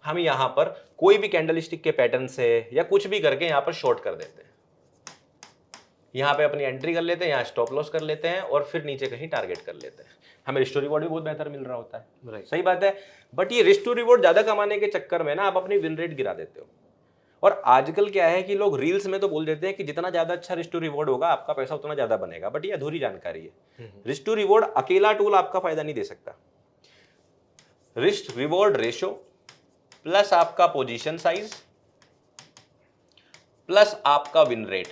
हम यहां पर कोई भी कैंडल स्टिक के पैटर्न से या कुछ भी करके यहां पर शॉर्ट कर देते हैं, यहां पे अपनी एंट्री कर लेते हैं, यहां स्टॉप लॉस कर लेते हैं, और फिर नीचे कहीं टारगेट कर लेते हैं, हमें रिस्ट टू रिवॉर्ड भी बहुत बेहतर मिल रहा होता है। राइट सही बात है, बट ये रिस्ट टू रिवॉर्ड ज्यादा कमाने के चक्कर में ना आप अपनी विन रेट गिरा देते हो। और आजकल क्या है कि लोग रील्स में तो बोल देते हैं कि जितना ज्यादा अच्छा रिस्ट टू रिवॉर्ड होगा आपका पैसा उतना ज्यादा बनेगा, बट ये अधूरी जानकारी है। रिस्ट टू रिवॉर्ड अकेला टूल आपका फायदा नहीं दे सकता। रिस्क रिवॉर्ड रेशो प्लस आपका पोजीशन साइज प्लस आपका विन रेट,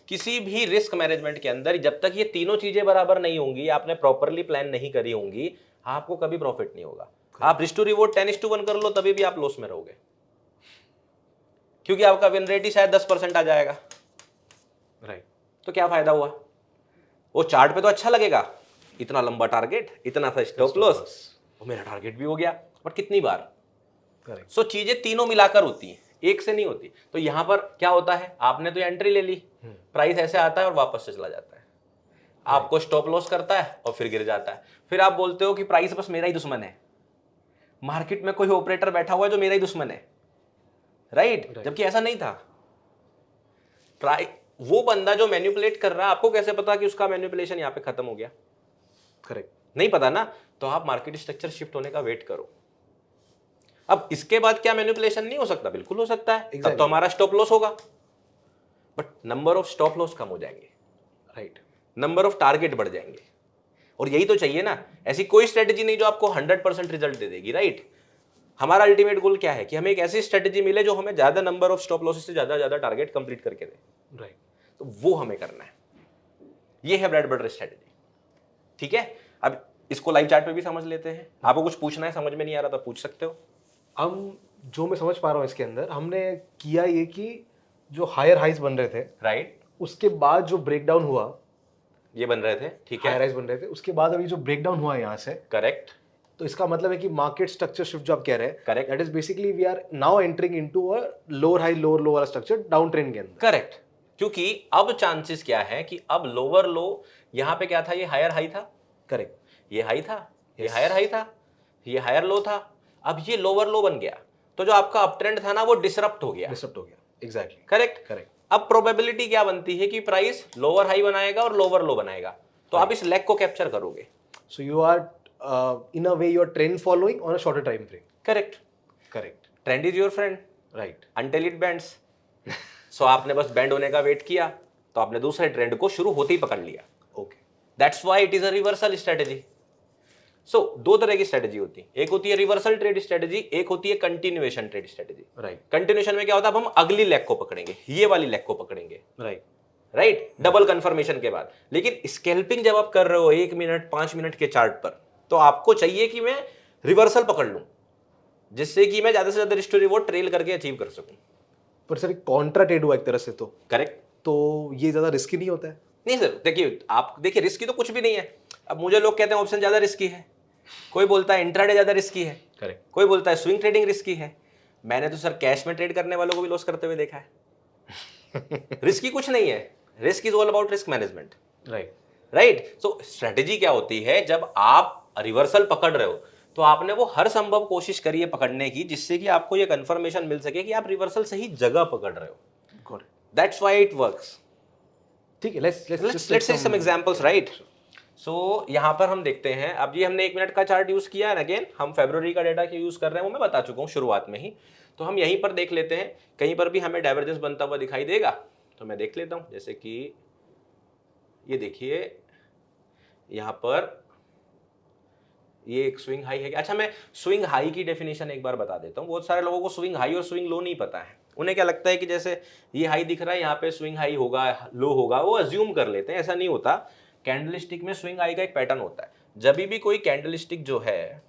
किसी भी रिस्क मैनेजमेंट के अंदर जब तक ये तीनों चीजें बराबर नहीं होंगी, आपने प्रॉपरली प्लान नहीं करी होंगी, आपको कभी प्रॉफिट नहीं होगा। आप रिस्क टू रिवॉर्ड 10:1 कर लो, तभी भी आप लॉस में रहोगे, क्योंकि आपका विन रेट ही शायद 10% आ जाएगा। राइट तो क्या फायदा हुआ? वो चार्ट पे तो अच्छा लगेगा, इतना लंबा टारगेट, इतना सा स्टॉप लॉस, वो मेरा टारगेट भी हो गया, बट कितनी बार? करेक्ट सो चीजें तीनों मिलाकर होती हैं, एक से नहीं होती। तो यहां पर क्या होता है, आपने तो एंट्री ले ली, प्राइस ऐसे आता है और वापस से चला जाता है, आपको स्टॉप लॉस करता है और फिर गिर जाता है। फिर आप बोलते हो कि प्राइस बस मेरा ही दुश्मन है, मार्केट में कोई ऑपरेटर बैठा हुआ है जो मेरा ही दुश्मन है, राइट? जबकि ऐसा नहीं था। वो बंदा जो मैनिपुलेट कर रहा है, आपको कैसे पता कि उसका मैनिपुलेशन यहाँ पे खत्म हो गया? करेक्ट नहीं पता ना, तो आप मार्केट स्ट्रक्चर शिफ्ट होने का वेट करो। अब इसके बाद क्या मैनिपुलेशन नहीं हो सकता? बिल्कुल हो सकता है, तब तो हमारा स्टॉप लॉस होगा, but number of stop loss कम हो जाएंगे, राइट नंबर ऑफ टारगेट बढ़ जाएंगे, और यही तो चाहिए ना। ऐसी कोई स्ट्रेटेजी नहीं जो आपको 100% रिजल्ट दे देगी, राइट? हमारा अल्टीमेट गोल क्या है कि हमें एक ऐसी स्ट्रेटेजी मिले जो हमें ज्यादा नंबर ऑफ स्टॉप लॉसेस से ज्यादा टारगेट कंप्लीट करके दे, राइट तो वो हमें करना है। ये है ब्रेड बटर स्ट्रेटेजी। ठीक है, अब इसको लाइव चार्ट पे भी समझ लेते हैं। आपको कुछ पूछना है, समझ में नहीं आ रहा तो पूछ सकते हो। हम जो मैं समझ पा रहा हूँ इसके अंदर, हमने किया ये कि जो हायर हाइज बन रहे थे, राइट, उसके बाद जो ब्रेकडाउन हुआ, ये बन रहे थे, ठीक है, हायर हाइज बन रहे थे, उसके बाद अभी जो ब्रेकडाउन हुआ यहाँ से, करेक्ट, तो इसका मतलब है कि मार्केट स्ट्रक्चर शिफ्ट जो आप कह रहे हैं, correct that is basically we are now entering into a lower high lower low वाला स्ट्रक्चर डाउन ट्रेंड के अंदर। करेक्ट, क्योंकि अब चांसेस क्या है कि अब लोअर लो, यहाँ पे क्या था, ये हायर हाई था, करेक्ट, ये हाई था, ये Yes. हायर हाई था, ये हायर लो था, अब ये लोअर लो बन गया, तो जो आपका अप ट्रेंड था ना वो डिसरप्ट हो गया। डिस्टर्ब हो गया, एग्जैक्टली, करेक्ट। करेक्ट, अब प्रोबेबिलिटी क्या बनती है कि प्राइस लोअर हाई बनाएगा और लोअर लो बनाएगा, तो आप इस लेग को कैप्चर करोगे। So you are in a way you are trend following on a shorter time frame. Correct, correct, trend is your friend right, until it bends. So आपने बस बेंड होने का वेट किया, तो आपने दूसरे ट्रेंड को शुरू होते ही पकड़ लिया। Okay, that's why it is a reversal strategy. So दो तरह की स्ट्रेटेजी होती है, एक होती है रिवर्सल ट्रेड स्ट्रेटेजी, एक होती है continuation trade strategy. Right, continuation में क्या होता है, अब हम अगली लेग को पकड़ेंगे, ये वाली लेग को पकड़ेंगे, राइट, राइट, डबल कंफर्मेशन के बाद। लेकिन स्कैल्पिंग जब आप कर रहे हो 1 मिनट 5 मिनट के चार्ट पर, तो आपको चाहिए कि मैं रिवर्सल पकड़ लूं, जिससे कि मैं ज्यादा से ज्यादा रिस्क टू रिवॉर्ड ट्रेल करके अचीव कर सकूं। पर सर कॉन्ट्रा ट्रेड हुआ एक तरह से, तो करेक्ट। ये ज्यादा रिस्की नहीं होता है? नहीं सर, देखिए आप देखिए, रिस्की तो कुछ भी नहीं है। अब मुझे लोग कहते हैं ऑप्शन ज्यादा रिस्की है, कोई बोलता है इंट्राडे ज्यादा रिस्की है, करेक्ट, कोई बोलता है स्विंग ट्रेडिंग रिस्की है। मैंने तो सर कैश में ट्रेड करने वालों को भी लॉस करते हुए देखा है। रिस्की कुछ नहीं है, risk is all about risk management, right, right. So strategy क्या होती है, जब आप रिवर्सल पकड़ रहे हो तो आपने वो हर संभव कोशिश करी है पकड़ने की, जिससे कि आपको ये कंफर्मेशन मिल सके कि आप रिवर्सल सही जगह पकड़ रहे हो। Got it, that's why it works. ठीक है, let's let's see some examples, right. So यहाँ पर हम देखते हैं, अब ये हमने 1 मिनट का चार्ट यूज किया है, अगेन हम फरवरी का डेटा क्यों यूज कर रहे हैं वो मैं बता चुका हूँ शुरुआत में ही। तो हम यहीं पर देख लेते हैं, कहीं पर भी हमें डाइवर्जेंस बनता हुआ दिखाई देगा तो मैं देख लेता हूँ। जैसे कि ये देखिए, यहाँ पर ये एक स्विंग हाई है। अच्छा, मैं स्विंग हाई की डेफिनेशन एक बार बता देता हूँ। बहुत सारे लोगों को स्विंग हाई और स्विंग लो नहीं पता है। उन्हें क्या लगता है कि जैसे ये हाई दिख रहा है, यहाँ पे स्विंग हाई होगा, लो होगा, वो अज्यूम कर लेते हैं। ऐसा नहीं होता। कैंडलस्टिक में स्विंग हाई का एक पैटर्न होता है। जब भी कोई कैंडलस्टिक जो है,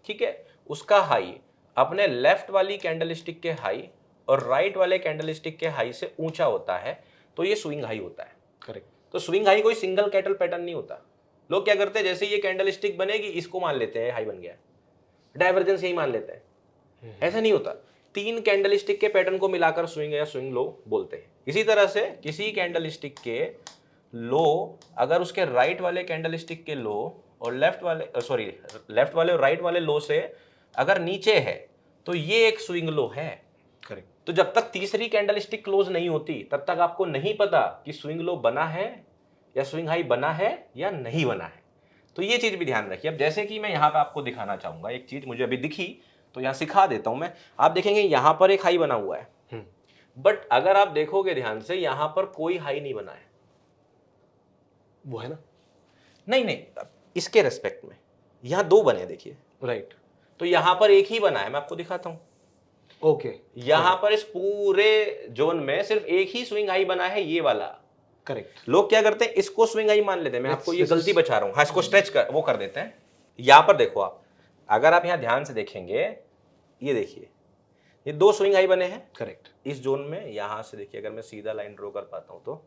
ठीक है, उसका हाई अपने लेफ्ट वाली कैंडलस्टिक के हाई और राइट वाले कैंडलस्टिक के हाई से ऊंचा होता है, तो ये स्विंग हाई होता है। करेक्ट, तो स्विंग हाई कोई सिंगल कैटल पैटर्न नहीं होता। लोग क्या करते हैं, जैसे ये कैंडलस्टिक बनेगी इसको मान लेते हैं हाई बन गया, डाइवर्जेंस यही मान लेते हैं। ऐसा नहीं होता। 3 कैंडलस्टिक के पैटर्न को मिलाकर स्विंग या स्विंग लो बोलते हैं। इसी तरह से किसी कैंडलस्टिक के लो अगर उसके राइट वाले कैंडलस्टिक के लो और लेफ्ट वाले और राइट वाले लो से अगर नीचे है तो ये एक स्विंग लो है। करेक्ट, तो जब तक तीसरी कैंडलस्टिक क्लोज नहीं होती तब तक आपको नहीं पता कि स्विंग लो बना है या स्विंग हाई बना है या नहीं बना है। तो ये चीज भी ध्यान रखिए। अब जैसे कि मैं यहाँ पे आपको दिखाना चाहूंगा, एक चीज मुझे अभी दिखी तो यहाँ सिखा देता हूं मैं। आप देखेंगे यहाँ पर एक हाई बना हुआ है, बट अगर आप देखोगे ध्यान से यहाँ पर कोई हाई नहीं बना है। वो है ना, नहीं, इसके रेस्पेक्ट में यहाँ 2 बने, देखिए। राइट, तो यहाँ पर एक ही बना है, मैं आपको दिखाता हूँ। ओके, यहाँ पर इस पूरे जोन में सिर्फ एक ही स्विंग हाई बना है, ये वाला। करेक्ट, लोग क्या करते हैं, इसको स्विंग हाई मान लेते हैं। मैं आपको ये this गलती is- बचा रहा हूँ। हाँ, इसको स्ट्रेच कर वो कर देते हैं। यहाँ पर देखो आप, अगर आप यहाँ ध्यान से देखेंगे, ये देखिए, ये 2 स्विंग हाई बने हैं करेक्ट, इस जोन में। यहां से देखिए, अगर मैं सीधा लाइन ड्रॉ कर पाता हूं तो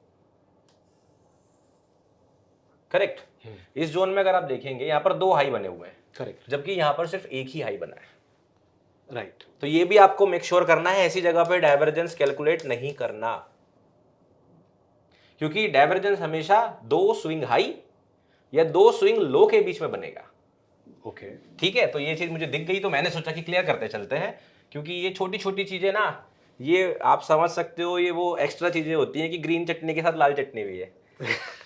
करेक्ट। इस जोन में अगर आप देखेंगे, यहाँ पर 2 हाई बने हुए हैं, करेक्ट, जबकि यहाँ पर सिर्फ एक ही हाई बना है। राइट, तो ये भी आपको मेक श्योर करना है, ऐसी जगह पे डाइवर्जेंस कैलकुलेट नहीं करना, क्योंकि डाइवर्जेंस हमेशा 2 स्विंग हाई या 2 स्विंग लो के बीच में बनेगा। ओके, ठीक है, तो ये चीज मुझे दिख गई तो मैंने सोचा कि क्लियर करते चलते हैं, क्योंकि ये छोटी छोटी चीजें ना, ये आप समझ सकते हो, ये वो एक्स्ट्रा चीजें होती हैं कि ग्रीन चटनी के साथ लाल चटनी भी है।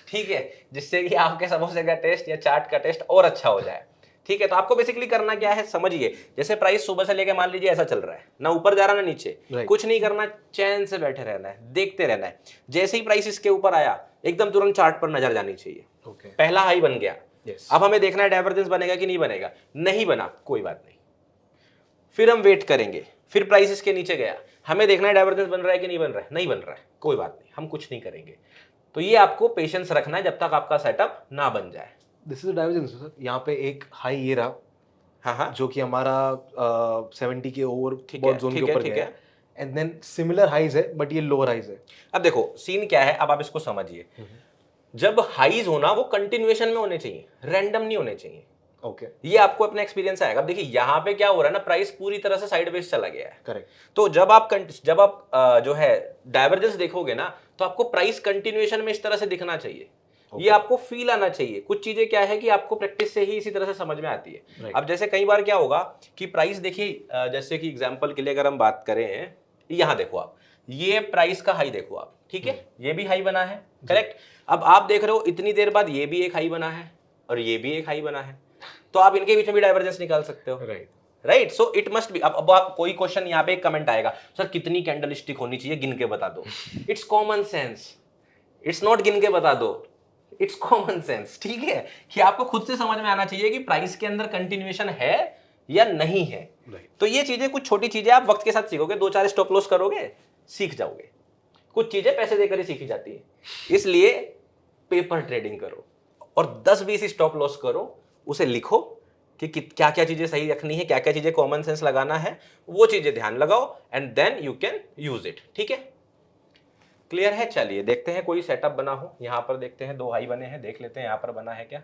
ठीक है, जिससे कि आपके समोसे का टेस्ट या चाट का टेस्ट और अच्छा हो जाए। ठीक है, तो आपको बेसिकली करना क्या है, समझिए। जैसे प्राइस सुबह से लेकर मान लीजिए ऐसा चल रहा है, ना ऊपर जा रहा ना नीचे, Right. कुछ नहीं करना, चैन से बैठे रहना है, देखते रहना है। जैसे ही प्राइस इसके ऊपर आया, एकदम तुरंत चार्ट पर नजर जानी चाहिए। ओके, पहला हाई बन गया, यस, अब हमें देखना है डाइवर्जेंस बनेगा कि नहीं बनेगा। नहीं बना, कोई बात नहीं, फिर हम वेट करेंगे। फिर प्राइस इसके नीचे गया, हमें देखना है डाइवर्जेंस बन रहा है कि नहीं बन रहा है। नहीं बन रहा है, कोई बात नहीं, हम कुछ नहीं करेंगे। तो ये आपको पेशेंस रखना है जब तक आपका सेटअप ना बन जाए। This is divergence sir. यहाँ पे एक हाई ये रहा, हाँ, जो कि हमारा 70 के ओवर ठीक बहुत है, जोन के ठीक है, ऊपर ठीक गया, है। एंड देन सिमिलर हाइज है बट ये लोअर हाइज है। अब देखो सीन क्या है, अब आप इसको समझिए। जब हाईज होना वो कंटिन्यूएशन में होने चाहिए, रैंडम नहीं होने चाहिए। ओके, ये आपको अपना एक्सपीरियंस आएगा। अब देखिए यहाँ पे क्या हो रहा है ना, प्राइस पूरी तरह से साइडवेज चला गया है। करेक्ट, तो जब आप जो है डाइवर्जेंस देखोगे ना, तो आपको प्राइस कंटिन्यूएशन में इस तरह से दिखना चाहिए। ये आपको फील आना चाहिए। कुछ चीजें क्या है कि आपको प्रैक्टिस से ही इसी तरह से समझ में आती है। Right. अब जैसे कई बार क्या होगा कि प्राइस देखिए, जैसे कि एग्जांपल के लिए अगर हम बात करें, यहाँ देखो आप, ये प्राइस का हाई देखो आप, ठीक है, ये भी हाई बना है, करेक्ट। अब आप देख रहे हो इतनी देर बाद ये भी एक हाई बना है और ये भी एक हाई बना है, तो आप इनके बीच में भी डाइवर्जेंस निकाल सकते हो। Right, so it must be. अब आप कोई क्वेश्चन यहाँ पे एक कमेंट आएगा, सर कितनी कैंडल स्टिक होनी चाहिए, गिन के बता दो। It's common sense, it's not गिन के बता दो, इट्स कॉमन सेंस, ठीक है, कि आपको खुद से समझ में आना चाहिए कि प्राइस के अंदर कंटिन्यूएशन है या नहीं है। तो ये चीजें, कुछ छोटी चीजें आप वक्त के साथ सीखोगे, 2-4 स्टॉप लॉस करोगे, सीख जाओगे। कुछ चीजें पैसे देकर ही सीखी जाती है, इसलिए पेपर ट्रेडिंग करो और 10-20 स्टॉप लॉस करो, उसे लिखो कि क्या क्या चीजें सही रखनी है, क्या क्या चीजें कॉमन सेंस लगाना है, वो चीजें ध्यान लगाओ and then you can use it. ठीक है, क्लियर है। चलिए देखते हैं कोई सेटअप बना हो। यहाँ पर देखते हैं 2 हाई बने हैं, देख लेते हैं यहाँ पर बना है क्या।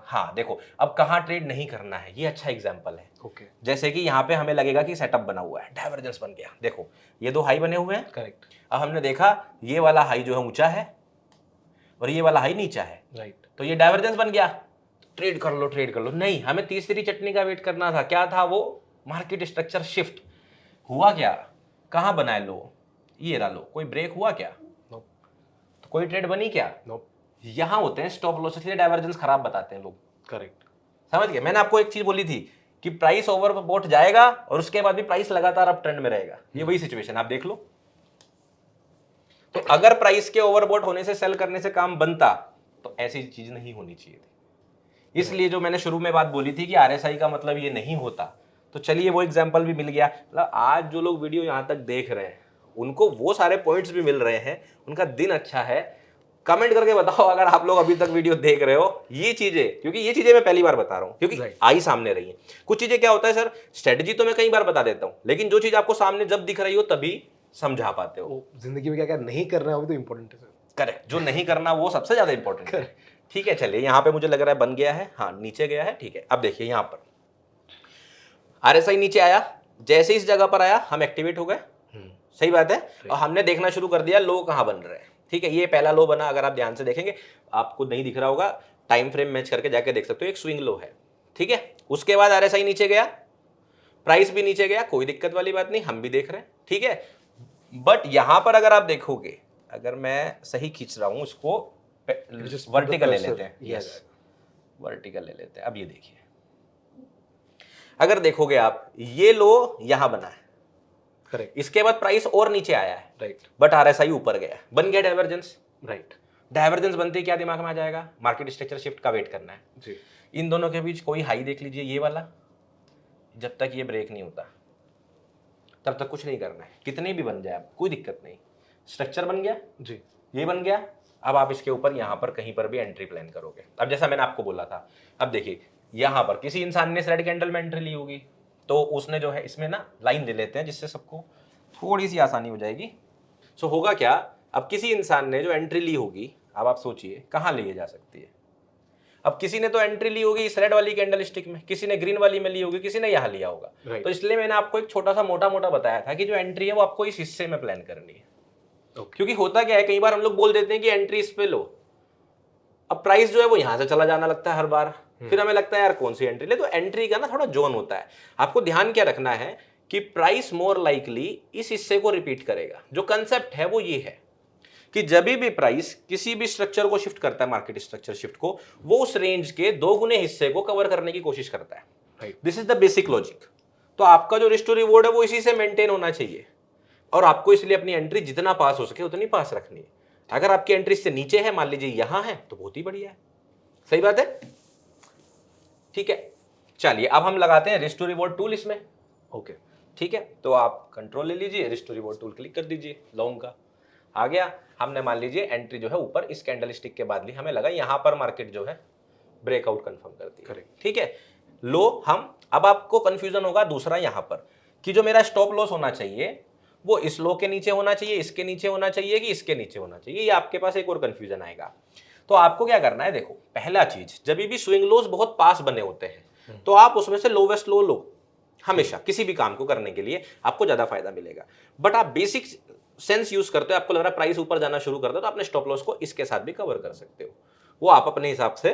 हाँ देखो, अब कहाँ ट्रेड नहीं करना है, ये अच्छा एग्जांपल है। ओके, जैसे कि यहाँ पे हमें लगेगा कि सेटअप बना हुआ है, डाइवर्जेंस बन गया। देखो ये 2 हाई बने हुए हैं, करेक्ट, अब हमने देखा ये वाला हाई जो है ऊंचा है और ये वाला हाई नीचा है, राइट, तो ये डाइवर्जेंस बन गया, ट्रेड कर लो, ट्रेड कर लो। नहीं, हमें तीसरी चटनी का वेट करना था। क्या था वो? मार्केट स्ट्रक्चर शिफ्ट हुआ क्या, कहाँ बना है लो, ये रहा लो, कोई ब्रेक हुआ क्या, नो, तो कोई ट्रेड बनी क्या, नो, यहाँ होते हैं स्टॉप लॉस, इसलिए डाइवर्जेंस खराब बताते हैं लोग। करेक्ट, समझ गए। मैंने आपको एक चीज बोली थी कि प्राइस ओवरबॉट जाएगा और उसके बाद भी प्राइस लगातार अप ट्रेंड में रहेगा, ये वही सिचुएशन आप देख लो। तो अगर प्राइस के ओवरबॉट होने से सेल करने से काम बनता तो ऐसी चीज नहीं होनी चाहिए थी। इसलिए जो मैंने शुरू में बात बोली थी कि आरएसआई का मतलब ये नहीं होता, तो चलिए वो एग्जांपल भी मिल गया। मतलब आज जो लोग वीडियो यहां तक देख रहे हैं उनको वो सारे पॉइंट्स भी मिल रहे हैं, उनका दिन अच्छा है। कमेंट करके बताओ अगर आप लोग अभी तक वीडियो देख रहे हो ये चीजें, क्योंकि ये चीजें मैं पहली बार बता रहा हूं, क्योंकि आई सामने रही है। कुछ चीजें क्या होता है सर, स्ट्रेटजी तो मैं कई बार बता देता हूं, लेकिन जो चीज आपको सामने जब दिख रही हो तभी समझा पाते हो। जिंदगी में क्या क्या नहीं करना है वो भी तो इम्पोर्टेंट है सर। करेक्ट, जो नहीं करना वो सबसे ज्यादा इंपॉर्टेंट है। ठीक है, चलिए यहाँ पे मुझे लग रहा है बन गया है, हाँ नीचे गया है, ठीक है। अब देखिए यहाँ पर आरएसआई नीचे आया, जैसे इस जगह पर आया हम एक्टिवेट हो गए, सही बात है, और हमने देखना शुरू कर दिया लो कहाँ बन रहे हैं। ठीक है, ये पहला लो बना, अगर आप ध्यान से देखेंगे आपको नहीं दिख रहा होगा, टाइम फ्रेम मैच करके जाके देख सकते हो, एक स्विंग लो है। ठीक है, उसके बाद आरएसआई नीचे गया, प्राइस भी नीचे गया, कोई दिक्कत वाली बात नहीं, हम भी देख रहे हैं। ठीक है, बट यहां पर अगर आप देखोगे, अगर मैं सही खींच रहा हूं इसको, वर्टिकल ले लेते हैं, यस वर्टिकल ले लेते हैं। अब ये देखिए, अगर देखोगे आप ये लो यहां बना है, करेक्ट, इसके बाद प्राइस और नीचे आया है, राइट, बट आरएसआई ऊपर गया, बन गया डाइवर्जेंस। राइट, डाइवर्जेंस बनते ही क्या दिमाग में आ जाएगा, मार्केट स्ट्रक्चर शिफ्ट का वेट करना है जी, इन दोनों के बीच। कोई हाई देख लीजिए, ये वाला, जब तक ये ब्रेक नहीं होता तब तक कुछ नहीं करना है, कितने भी बन जाए कोई दिक्कत नहीं। स्ट्रक्चर बन गया जी, ये बन गया, अब आप इसके ऊपर यहाँ पर कहीं पर भी एंट्री प्लान करोगे। अब जैसा मैंने आपको बोला था, अब देखिए यहाँ पर किसी इंसान ने रेड कैंडल में एंट्री ली होगी, तो उसने जो है इसमें ना लाइन ले लेते हैं जिससे सबको थोड़ी सी आसानी हो जाएगी। सो होगा क्या, अब किसी इंसान ने जो एंट्री ली होगी, अब आप सोचिए कहाँ लिए जा सकती है। अब किसी ने तो एंट्री ली होगी इस रेड वाली कैंडल स्टिक में, किसी ने ग्रीन वाली में ली होगी, किसी ने यहाँ लिया होगा। Right. तो इसलिए मैंने आपको एक छोटा सा मोटा मोटा बताया था कि जो एंट्री है वो आपको इस हिस्से में प्लान करनी है। क्योंकि होता क्या है, कई बार हम लोग बोल देते हैं कि एंट्री इस पे लो, अब प्राइस जो है वो यहां से चला जाना लगता है हर बार, फिर हमें लगता है यार कौन सी एंट्री ले। तो एंट्री का ना थोड़ा जोन होता है। आपको ध्यान क्या रखना है कि प्राइस मोर लाइकली इस हिस्से को रिपीट करेगा। जो कंसेप्ट है वो ये है कि जब भी प्राइस किसी भी स्ट्रक्चर को शिफ्ट करता है, मार्केट स्ट्रक्चर शिफ्ट को, वो उस रेंज के 2 गुने हिस्से को कवर करने की कोशिश करता है। This is the basic logic. तो आपका जो रिस्क टू रिवॉर्ड है वो इसी से मेंटेन होना चाहिए, और आपको इसलिए अपनी एंट्री जितना पास हो सके उतनी पास रखनी है। अगर आपकी एंट्री इससे नीचे है, मान लीजिए यहां है, तो बहुत ही बढ़िया है, सही बात है। ठीक है, चलिए अब हम लगाते हैं रिस्क टू रिवॉर्ड टूल इसमें। ओके, ठीक है, तो आप कंट्रोल ले लीजिए, risk to reward tool click कर दीजिए, लॉन्ग का आ गया। हमने मान लीजिए एंट्री जो है ऊपर इस कैंडल स्टिक के बाद ली, हमें लगा यहां पर मार्केट जो है ब्रेकआउट कंफर्म करती है। करेक्ट, ठीक है, लो हम, अब आपको कंफ्यूजन होगा दूसरा यहां पर कि जो मेरा स्टॉप लॉस होना चाहिए वो इस लो के नीचे होना चाहिए, इसके नीचे होना चाहिए कि इसके नीचे होना चाहिए, ये आपके पास एक और कंफ्यूजन आएगा। तो आपको क्या करना है, देखो पहला चीज, जब भी स्विंग लोज बहुत पास बने होते हैं तो आप उसमें से लोवेस्ट लो लो, हमेशा किसी भी काम को करने के लिए आपको ज्यादा फायदा मिलेगा। बट आप बेसिक सेंस यूज करते हो, आपको लग रहा है प्राइस ऊपर जाना शुरू कर दो, तो अपने स्टॉप लॉस को इसके साथ भी कवर कर सकते हो। वो आप अपने हिसाब से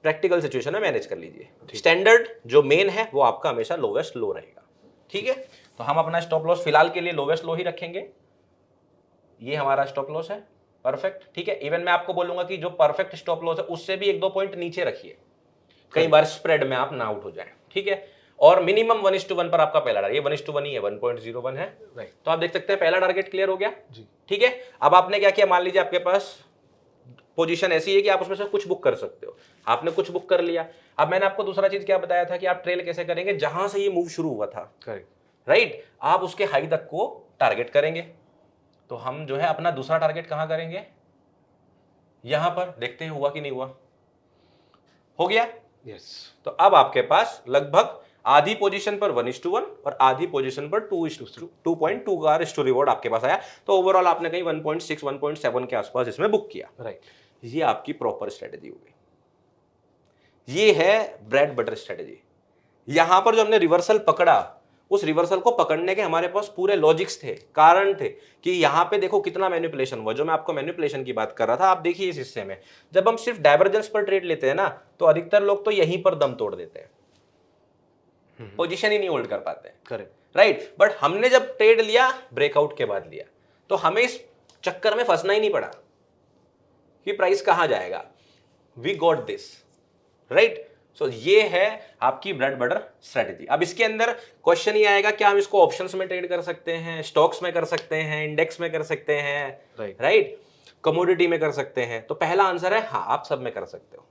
प्रैक्टिकल सिचुएशन में मैनेज कर लीजिए। स्टैंडर्ड जो मेन है वो आपका हमेशा लोवेस्ट लो रहेगा, ठीक है। तो हम अपना स्टॉप लॉस फिलहाल के लिए लोवेस्ट लो ही रखेंगे, ये हमारा स्टॉप लॉस है, परफेक्ट, ठीक है। इवन मैं आपको बोलूंगा कि जो परफेक्ट स्टॉप लॉस है उससे भी 1-2 पॉइंट नीचे रखिए, कई बार स्प्रेड में आप ना आउट हो जाए, ठीक है। और मिनिमम 1:1 पर आपका पहला टारगेट, ये 1:1 ही है, 1.01 है, राइट। तो आप देख सकते हैं पहला टारगेट क्लियर हो गया जी। ठीक है। अब आपने क्या किया, मान लीजिए आपके पास पोजीशन ऐसी है कि आप उसमें से कुछ बुक कर सकते हो, आपने कुछ बुक कर लिया। अब मैंने आपको दूसरा चीज क्या बताया था कि आप ट्रेल कैसे करेंगे, जहां से ये मूव शुरू हुआ था, करेक्ट, राइट, आप उसके हाई तक को टारगेट करेंगे। तो हम जो है अपना दूसरा टारगेट कहां करेंगे, यहां पर, देखते हैं हुआ कि नहीं हुआ, हो गया। यस। तो अब आपके पास लगभग आधी पोजीशन पर 1:1 और आधी पोजीशन पर 2.2 का रिस्टोर रिवॉर्ड आपके पास आया। तो ओवरऑल आपने कहीं 1.6 1.7 के आसपास इसमें बुक किया, राइट। ये आपकी प्रॉपर स्ट्रेटेजी हो गई। ये है ब्रेड बटर स्ट्रेटेजी। यहां पर जो हमने रिवर्सल पकड़ा, उस रिवर्सल को पकड़ने के हमारे पास पूरे लॉजिक्स थे, कारण थे कि यहां पे देखो कितना मैनिपुलेशन हुआ। जो मैं आपको मैनिपुलेशन की बात कर रहा था, आप देखिए इस हिस्से में, जब हम सिर्फ डाइवर्जेंस पर ट्रेड लेते हैं ना, तो अधिकतर लोग तो यहीं पर दम तोड़ देते हैं, पोजीशन ही नहीं होल्ड कर पाते हैं, करेक्ट, राइट। बट हमने जब ट्रेड लिया ब्रेकआउट के बाद लिया, तो हमें इस चक्कर में फंसना ही नहीं पड़ा कि प्राइस कहां जाएगा। We got this, right. So ये है आपकी ब्रेड बटर स्ट्रेटेजी। अब इसके अंदर क्वेश्चन ये आएगा कि हम इसको ऑप्शंस में ट्रेड कर सकते हैं, स्टॉक्स में कर सकते हैं, इंडेक्स में कर सकते हैं, राइट, राइट, कमोडिटी में कर सकते हैं। तो पहला आंसर है हाँ, आप सब में कर सकते हो।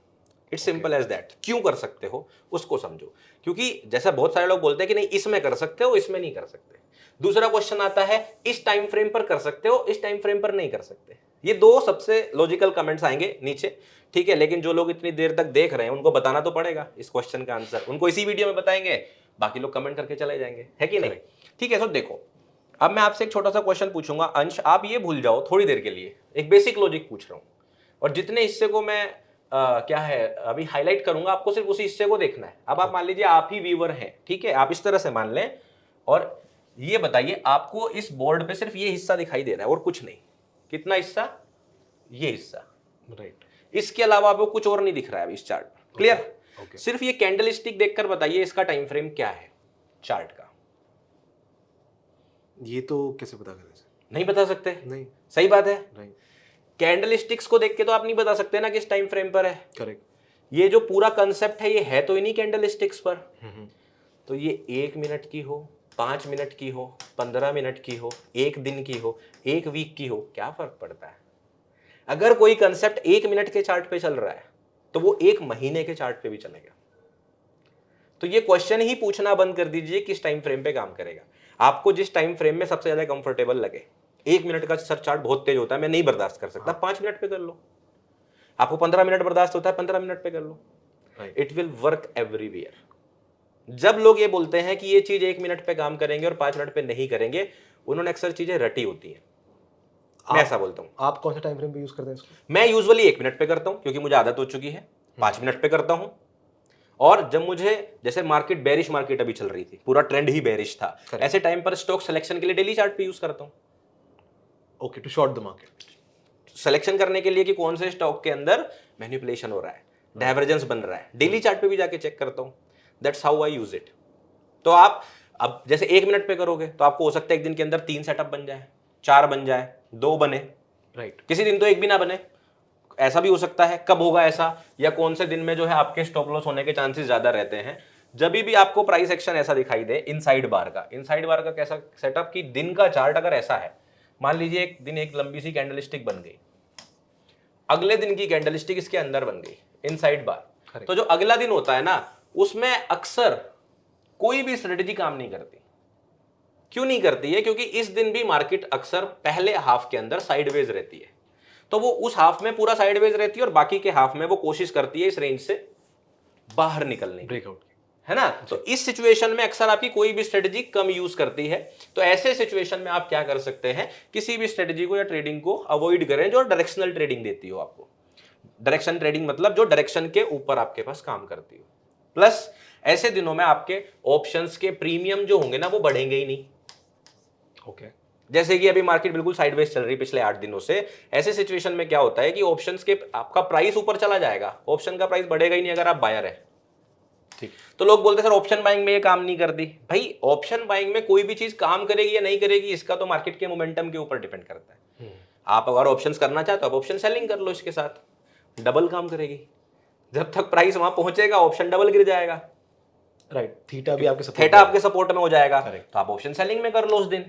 It's simple as that. क्यों कर सकते हो उसको समझो, क्योंकि जैसा बहुत सारे लोग बोलते हैं कि नहीं इसमें कर सकते हो, इसमें नहीं कर सकते। दूसरा क्वेश्चन आता है इस टाइम फ्रेम पर कर सकते हो, इस टाइम फ्रेम पर नहीं कर सकते। ये दो सबसे लॉजिकल कमेंट्स आएंगे नीचे, ठीक है। लेकिन जो लोग इतनी देर तक देख रहे हैं उनको बताना तो पड़ेगा इस क्वेश्चन का आंसर, उनको इसी वीडियो में बताएंगे, बाकी लोग कमेंट करके चले जाएंगे, है कि नहीं, ठीक है। तो देखो अब मैं आपसे एक छोटा सा क्वेश्चन पूछूंगा अंश, आप ये भूल जाओ थोड़ी देर के लिए, एक बेसिक लॉजिक पूछ रहा हूं, और जितने हिस्से को मैं क्या है अभी हाईलाइट करूंगा, आपको सिर्फ उसी हिस्से को देखना है। अब आप मान लीजिए आप ही व्यूअर हैं, ठीक है, आप इस तरह से मान लें, और ये बताइए आपको इस बोर्ड पे सिर्फ ये हिस्सा दिखाई दे रहा है और कुछ नहीं। कितना हिस्सा, ये हिस्सा, राइट। इसके अलावा आपको कुछ और नहीं दिख रहा है अभी इस चार्ट पर, क्लियर। Okay. सिर्फ ये कैंडल स्टिक देखकर बताइए इसका टाइम फ्रेम क्या है चार्ट का। ये तो कैसे पता करें सर? नहीं बता सकते, नहीं। सही बात है। राइट, कैंडल स्टिक्स को देख के तो आप नहीं बता सकते ना किस टाइम फ्रेम पर है। करेक्ट। ये जो पूरा कंसेप्ट है ये है तो इन्हीं कैंडल स्टिक्स पर। तो ये 1 मिनट की हो, 5 मिनट की हो, 15 मिनट की हो, 1 दिन की हो, 1 वीक की हो, क्या फर्क पड़ता है। अगर कोई कंसेप्ट 1 मिनट के चार्ट पे चल रहा है तो वो 1 महीने के चार्ट पे भी चलेगा। तो ये क्वेश्चन ही पूछना बंद कर दीजिए किस टाइम फ्रेम पे काम करेगा। आपको जिस टाइम फ्रेम में सबसे ज्यादा कंफर्टेबल लगे, 1 मिनट का सर चार्ट बहुत तेज होता है, मैं नहीं बर्दाश्त कर सकता, 5 मिनट पे कर लो। आपको 15 मिनट बर्दाश्त होता है, 15 मिनट पे कर लो। It will work everywhere. जब लोग ये बोलते हैं कि ये चीज 1 मिनट पे काम करेंगे और 5 मिनट पे नहीं करेंगे, उन्होंने अक्सर चीजें रटी होती हैं। मैं ऐसा बोलता हूं। आप कौन सा टाइम फ्रेम पे यूज करते हैं इसको? मैं यूजुअली 1 मिनट पे करता हूं क्योंकि मुझे आदत हो चुकी है, 5 मिनट पे करता हूं। और जब मुझे, जैसे मार्केट बेरिश मार्केट अभी चल रही थी, पूरा ट्रेंड ही बेरिश था, ऐसे टाइम पर स्टॉक सिलेक्शन के लिए डेली चार्ट पे यूज करता हूं। Okay, to short the market. Selection करने के लिए कि कौन से स्टॉक के अंदर मैनिपुलेशन हो रहा है, डाइवर्जेंस बन रहा है, डेली चार्ट पे भी जाके चेक करता हूं। That's how I use it. तो आप अब जैसे 1 मिनट पे करोगे तो आपको हो सकता है एक दिन के अंदर 3 सेटअप बन जाए, 4 बन जाए, 2 बने, राइट। किसी दिन तो एक भी ना बने, ऐसा भी हो सकता है। कब होगा ऐसा, या कौन से दिन में जो है आपके स्टॉप लॉस होने के चांसेस ज्यादा रहते हैं। जब भी आपको प्राइस एक्शन ऐसा दिखाई दे इनसाइड बार का कैसा सेटअप कि दिन का चार्ट अगर ऐसा है, मान लीजिए एक दिन एक लंबी सी कैंडलस्टिक बन गई, अगले दिन की कैंडलस्टिक इसके अंदर बन गई इनसाइड बार, तो जो अगला दिन होता है ना, उसमें अक्सर कोई भी स्ट्रेटेजी काम नहीं करती। क्यों नहीं करती है, क्योंकि इस दिन भी मार्केट अक्सर पहले हाफ के अंदर साइडवेज रहती है, तो वो उस हाफ में पूरा साइडवेज रहती है और बाकी के हाफ में वो कोशिश करती है इस रेंज से बाहर निकलने की, ब्रेकआउट, है ना। तो इस सिचुएशन में अक्सर आपकी कोई भी स्ट्रेटेजी कम यूज करती है। तो ऐसे सिचुएशन में आप क्या कर सकते हैं, किसी भी स्ट्रेटेजी को या ट्रेडिंग को अवॉइड करें जो डायरेक्शनल ट्रेडिंग देती हो आपको। डायरेक्शन ट्रेडिंग मतलब जो डायरेक्शन के ऊपर आपके पास काम करती हो। प्लस ऐसे दिनों में आपके ऑप्शंस के प्रीमियम जो होंगे ना वो बढ़ेंगे ही नहीं। ओके, जैसे कि अभी मार्केट बिल्कुल साइडवेज चल रही है पिछले 8 दिनों से, ऐसे सिचुएशन में क्या होता है कि ऑप्शंस के आपका प्राइस ऊपर चला जाएगा, ऑप्शन का प्राइस बढ़ेगा ही नहीं अगर आप बायर है। ठीक। तो लोग बोलते हैं सर ऑप्शन बाइंग में ये काम नहीं करती। भाई ऑप्शन बाइंग में कोई भी चीज काम करेगी या नहीं करेगी इसका तो मार्केट के मोमेंटम के ऊपर डिपेंड करता है। आप अगर ऑप्शंस करना चाहते हो आप ऑप्शन सेलिंग कर लो, इसके साथ डबल काम करेगी। जब तक प्राइस वहां पहुंचेगा ऑप्शन डबल गिर जाएगा, राइट। थीटा भी आपके सपोर्ट थीटा आपके सपोर्ट में हो जाएगा। Correct. तो आप ऑप्शन सेलिंग में कर लो उस दिन,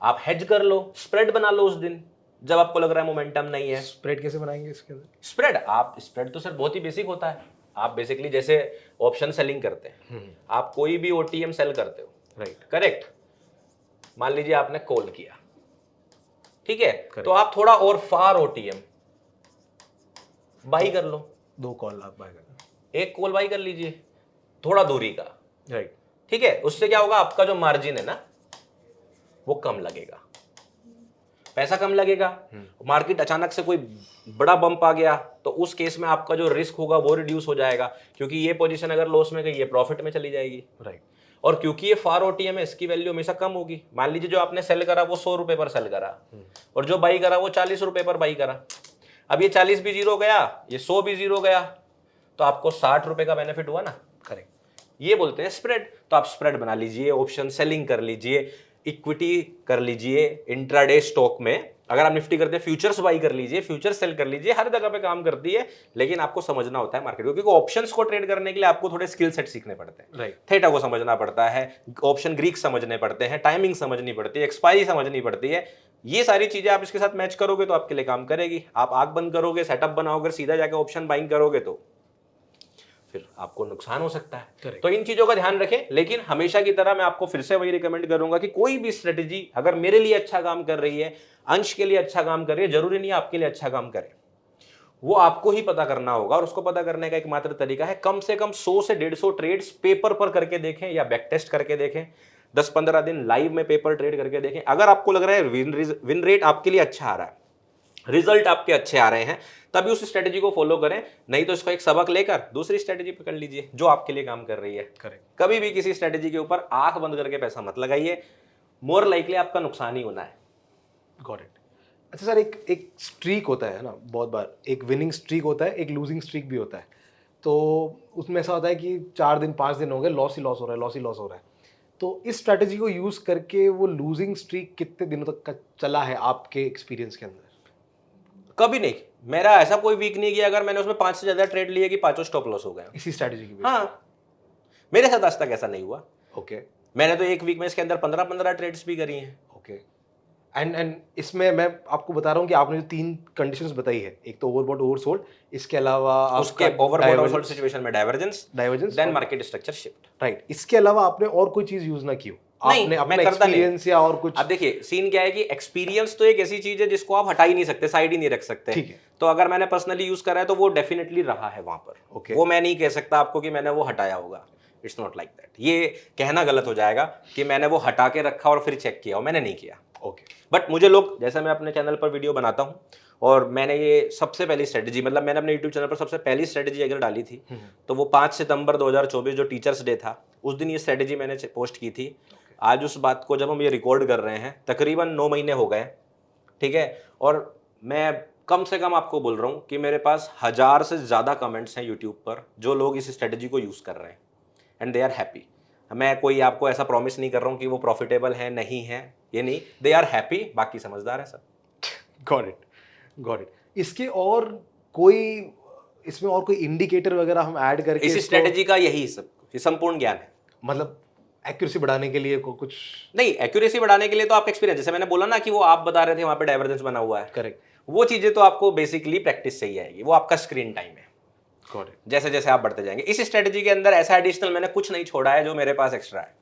आप हेज कर लो, स्प्रेड बना लो उस दिन जब आपको लग रहा है मोमेंटम नहीं है। स्प्रेड कैसे बनाएंगे इसके अंदर? स्प्रेड तो सर बहुत ही बेसिक होता है। आप बेसिकली जैसे ऑप्शन सेलिंग करते हैं, आप कोई भी ओटीएम सेल करते हो, राइट। करेक्ट। मान लीजिए आपने कॉल किया, ठीक है, Correct. तो आप थोड़ा और फार ओटीएम बाई कर लो, 2 कॉल आप बाय करना, एक कॉल बाई कर लीजिए थोड़ा दूरी का, राइट। ठीक है। उससे क्या होगा, आपका जो मार्जिन है ना वो कम लगेगा, पैसा कम लगेगा। मार्केट अचानक से कोई बड़ा बम्प आ गया तो उस केस में आपका जो रिस्क होगा वो रिड्यूस हो जाएगा, क्योंकि ये पोजीशन अगर लॉस में गई ये प्रॉफिट में चली जाएगी, राइट। और क्योंकि ये फार ओटीएम है इसकी वैल्यू हमेशा कम होगी। मान लीजिए जो आपने सेल करा वो 100 रुपए पर सेल करा और जो बाई करा वो 40 रुपए पर बाई करा। अब ये 40 भी जीरो गया, ये 100 भी जीरो गया, तो आपको 60 रुपए का बेनिफिट हुआ ना। करेक्ट। ये बोलते हैं स्प्रेड। तो आप स्प्रेड बना लीजिए, ऑप्शन सेलिंग कर लीजिए, इक्विटी कर लीजिए, इंट्राडे स्टॉक में अगर आप निफ्टी करते हैं फ्यूचर्स बाई कर लीजिए, फ्यूचर्स सेल कर लीजिए, हर जगह पे काम करती है। लेकिन आपको समझना होता है मार्केट को, क्योंकि ऑप्शंस को ट्रेड करने के लिए आपको थोड़े स्किल सेट सीखने पड़ते हैं। राइट। थीटा को समझना पड़ता है, ऑप्शन ग्रीक समझने पड़ते हैं, टाइमिंग समझनी पड़ती है, एक्सपायरी समझनी पड़ती है। ये सारी चीजें आप इसके साथ मैच करोगे तो आपके लिए काम करेगी। आप आंख बंद करोगे, सेटअप बनाओगे, सीधा जाके ऑप्शन बाइंग करोगे तो फिर आपको नुकसान हो सकता है। Correct. तो इन चीजों का ध्यान रखें। लेकिन हमेशा की तरह मैं आपको फिर से वही रिकमेंड करूंगा कि कोई भी स्ट्रेटेजी अगर मेरे लिए अच्छा काम कर रही है, अंश के लिए अच्छा काम कर रही है, जरूरी नहीं आपके लिए अच्छा काम करे, वो आपको ही पता करना होगा। और उसको पता करने का एकमात्र तरीका है कम से कम 100 से 150 ट्रेड्स पेपर पर करके देखें या बैक टेस्ट करके देखें, 10-15 दिन लाइव में पेपर ट्रेड करके देखें। अगर आपको लग रहा है विन रेट आपके लिए अच्छा आ रहा है, रिजल्ट आपके अच्छे आ रहे हैं, तभी उस स्ट्रेटेजी को फॉलो करें। नहीं तो इसको एक सबक लेकर दूसरी स्ट्रेटेजी पकड़ लीजिए जो आपके लिए काम कर रही है। करेक्ट। कभी भी किसी स्ट्रेटेजी के ऊपर आंख बंद करके पैसा मत लगाइए, मोर लाइकली आपका नुकसान ही होना है। Got it. अच्छा सर, एक स्ट्रीक होता है ना, बहुत बार एक विनिंग स्ट्रीक होता है, एक लूजिंग स्ट्रीक भी होता है। तो उसमें ऐसा होता है कि 4 दिन 5 दिन हो गए, लॉस ही लॉस हो रहा है, लॉस ही लॉस हो रहा है। तो इस स्ट्रैटेजी को यूज़ करके वो लूजिंग स्ट्रीक कितने दिनों तक का चला है आपके एक्सपीरियंस के अंदर? कभी नहीं, मेरा ऐसा कोई वीक नहीं किया अगर मैंने उसमें 5 से ज्यादा ट्रेड लिए कि 5 स्टॉप लॉस हो गए। इसी स्ट्रैटेजी की? हाँ, मेरे साथ आज तक ऐसा नहीं हुआ। ओके। मैंने तो एक वीक में इसके अंदर 15-15 ट्रेड्स भी करी हैं। ओके। एंड इसमें मैं आपको बता रहा हूँ कि आपने जो 3 कंडीशंस बताई है, एक तो ओवरबॉट ओवरसोल्ड, इसके अलावा उसके ओवरबॉट ओवरसोल्ड सिचुएशन में divergence, then market structure shift. Right. इसके अलावा आपने और कोई चीज यूज ना की हो? नहीं, आपने अपना मैं करता नहीं। एक्सपीरियंस या और कुछ? अब देखिए सीन क्या है कि एक्सपीरियंस तो एक ऐसी चीज है जिसको आप हटा ही नहीं सकते, साइड ही नहीं रख सकते। ठीक है। तो अगर मैंने पर्सनली यूज करा है तो वो डेफिनेटली रहा है वहां पर। Okay. वो मैं नहीं कह सकता आपको कि मैंने वो हटाया होगा। It's not like that. ये कहना गलत हो जाएगा कि मैंने वो हटा के रखा और फिर चेक किया, मैंने नहीं किया। ओके। बट मुझे लोग, जैसे मैं अपने चैनल पर वीडियो बनाता हूँ और मैंने ये सबसे पहली स्ट्रेटजी, मतलब मैंने अपने यूट्यूब चैनल पर सबसे पहली स्ट्रेटजी अगर डाली थी तो वो 5 सितंबर 2024 जो टीचर्स डे था उस दिन ये स्ट्रेटजी मैंने पोस्ट की थी। आज उस बात को जब हम ये रिकॉर्ड कर रहे हैं तकरीबन 9 महीने हो गए, ठीक है। और मैं कम से कम आपको बोल रहा हूँ कि मेरे पास 1000 से ज़्यादा कमेंट्स हैं यूट्यूब पर जो लोग इस स्ट्रेटजी को यूज़ कर रहे हैं एंड दे आर हैप्पी। मैं कोई आपको ऐसा प्रॉमिस नहीं कर रहा हूँ कि वो प्रॉफिटेबल है, नहीं है, ये नहीं, दे आर हैप्पी, बाकी समझदार है सब। Got it, got it. इसके और कोई, इसमें और कोई इंडिकेटर वगैरह हम ऐड करके इसी स्ट्रेटजी का यही सब संपूर्ण ज्ञान है। मतलब एक्यूरेसी बढ़ाने के लिए कुछ नहीं, एक्यूरेसी बढ़ाने के लिए तो आपका एक्सपीरियंस, जैसे मैंने बोला ना कि वो आप बता रहे थे वहां पे डाइवर्जेंस बना हुआ है, करेक्ट, वो चीजें तो आपको बेसिकली प्रैक्टिस से ही आएगी, वो आपका स्क्रीन टाइम है। Got it. जैसे जैसे आप बढ़ते जाएंगे इस स्ट्रेटजी के अंदर ऐसा एडिशनल मैंने कुछ नहीं छोड़ा है जो मेरे पास एक्स्ट्रा है।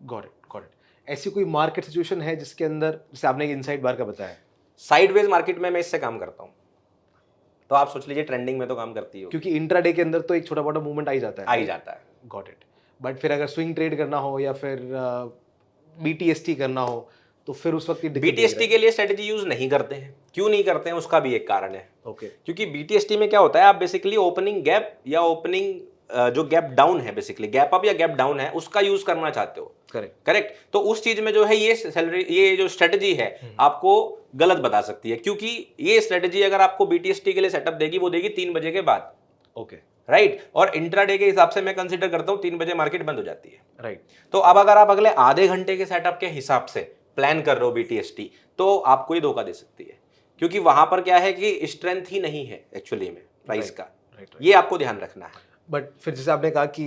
Got it, got it. ऐसी कोई मार्केट सिचुएशन है जिसके अंदर, जैसे आपने इनसाइड बार का बताया, साइडवेज मार्केट में मैं इससे काम करता हूँ, तो आप सोच लीजिए ट्रेंडिंग में तो काम करती हो, क्योंकि इंट्राडे के अंदर तो एक छोटा मोटा मूवमेंट आ ही जाता है। आ ही जाता है। Got it. बट फिर अगर स्विंग ट्रेड करना हो या फिर BTST करना हो तो फिर उस वक्त बीटीएसटी के लिए स्ट्रेटजी यूज नहीं करते हैं। क्यों नहीं करते हैं उसका भी एक कारण है। ओके क्योंकि बीटीएसटी में क्या होता है, आप बेसिकली ओपनिंग गैप या ओपनिंग जो गैप डाउन है, बेसिकली गैप अप या गैप डाउन है, उसका यूज करना चाहते हो। Correct correct. तो उस चीज में जो है ये सैलरी, ये जो स्ट्रेटजी है आपको गलत बता सकती है, क्योंकि ये स्ट्रेटजी अगर आपको बीटीएसटी के लिए सेटअप देगी, वो देगी 3 बजे के बाद। Okay right. और इंट्राडे के हिसाब से मैं कंसीडर करता हूँ 3 बजे मार्केट बंद हो जाती है। राइट तो अब अगर आप अगले आधे घंटे के सेटअप के हिसाब से प्लान कर रहे हो बीटीएसटी, तो आपको ही धोखा दे सकती है, क्योंकि वहां पर क्या है कि स्ट्रेंथ ही नहीं है एक्चुअली में प्राइस Right, का। right. ये आपको ध्यान रखना है। बट फिर जैसे आपने कहा कि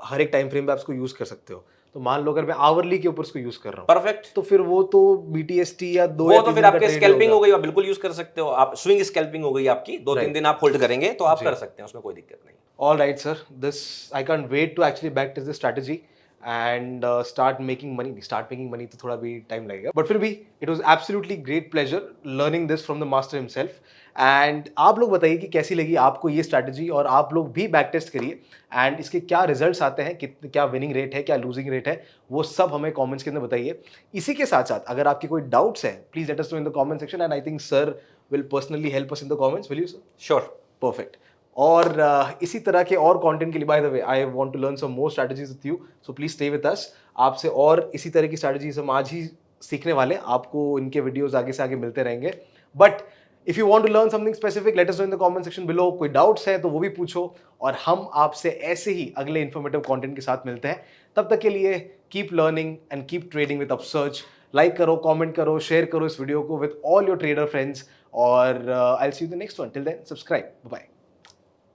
हर एक टाइम फ्रेम पे आप इसको यूज कर सकते हो, तो मान लो अगर मैं आवरली के ऊपर इसको यूज कर रहा हूँ, परफेक्ट। तो फिर वो तो बीटीएसटी या दो वो या तो तीन फिर दिन का आपके ट्रेड स्कैल्पिंग हो होगा। गई, आप बिल्कुल यूज कर सकते हो। आप स्विंग स्कैल्पिंग हो गई आपकी, 2-3 Right. दिन आप होल्ड करेंगे तो आप जी। कर सकते हैं, उसमें कोई दिक्कत नहीं। All right, sir. This I can't wait to actually backtest this strategy and start making money. Start making money तो थोड़ा भी time लगेगा. But फिर भी it was absolutely great pleasure learning this from the master himself. And आप लोग बताइए कि कैसी लगी आपको ये strategy, और आप लोग भी backtest करिए and इसके क्या results आते हैं, कितने क्या winning rate है, क्या losing rate है, वो सब हमें comments के अंदर बताइए। इसी के साथ साथ अगर आपके कोई doubts हैं, please let us know in the comment section, and I think sir will personally help us in the comments. Will you, sir? Sure. Perfect. और इसी तरह के और कंटेंट के लिए, by the way, I want to learn some more strategies with you, so please stay with us. आपसे और इसी तरह की स्ट्रैटेजीज हम आज ही सीखने वाले हैं, आपको इनके वीडियोस आगे से आगे मिलते रहेंगे। But if you want to learn something specific, let us know in the comment section below. कोई डाउट्स है तो वो भी पूछो, और हम आपसे ऐसे ही अगले इन्फॉर्मेटिव कंटेंट के साथ मिलते हैं। तब तक के लिए keep learning and keep trading with Upsurge. Like करो, कमेंट करो, शेयर करो इस वीडियो को with all your trader friends, और I will see you in the next one. Till then, subscribe. Bye.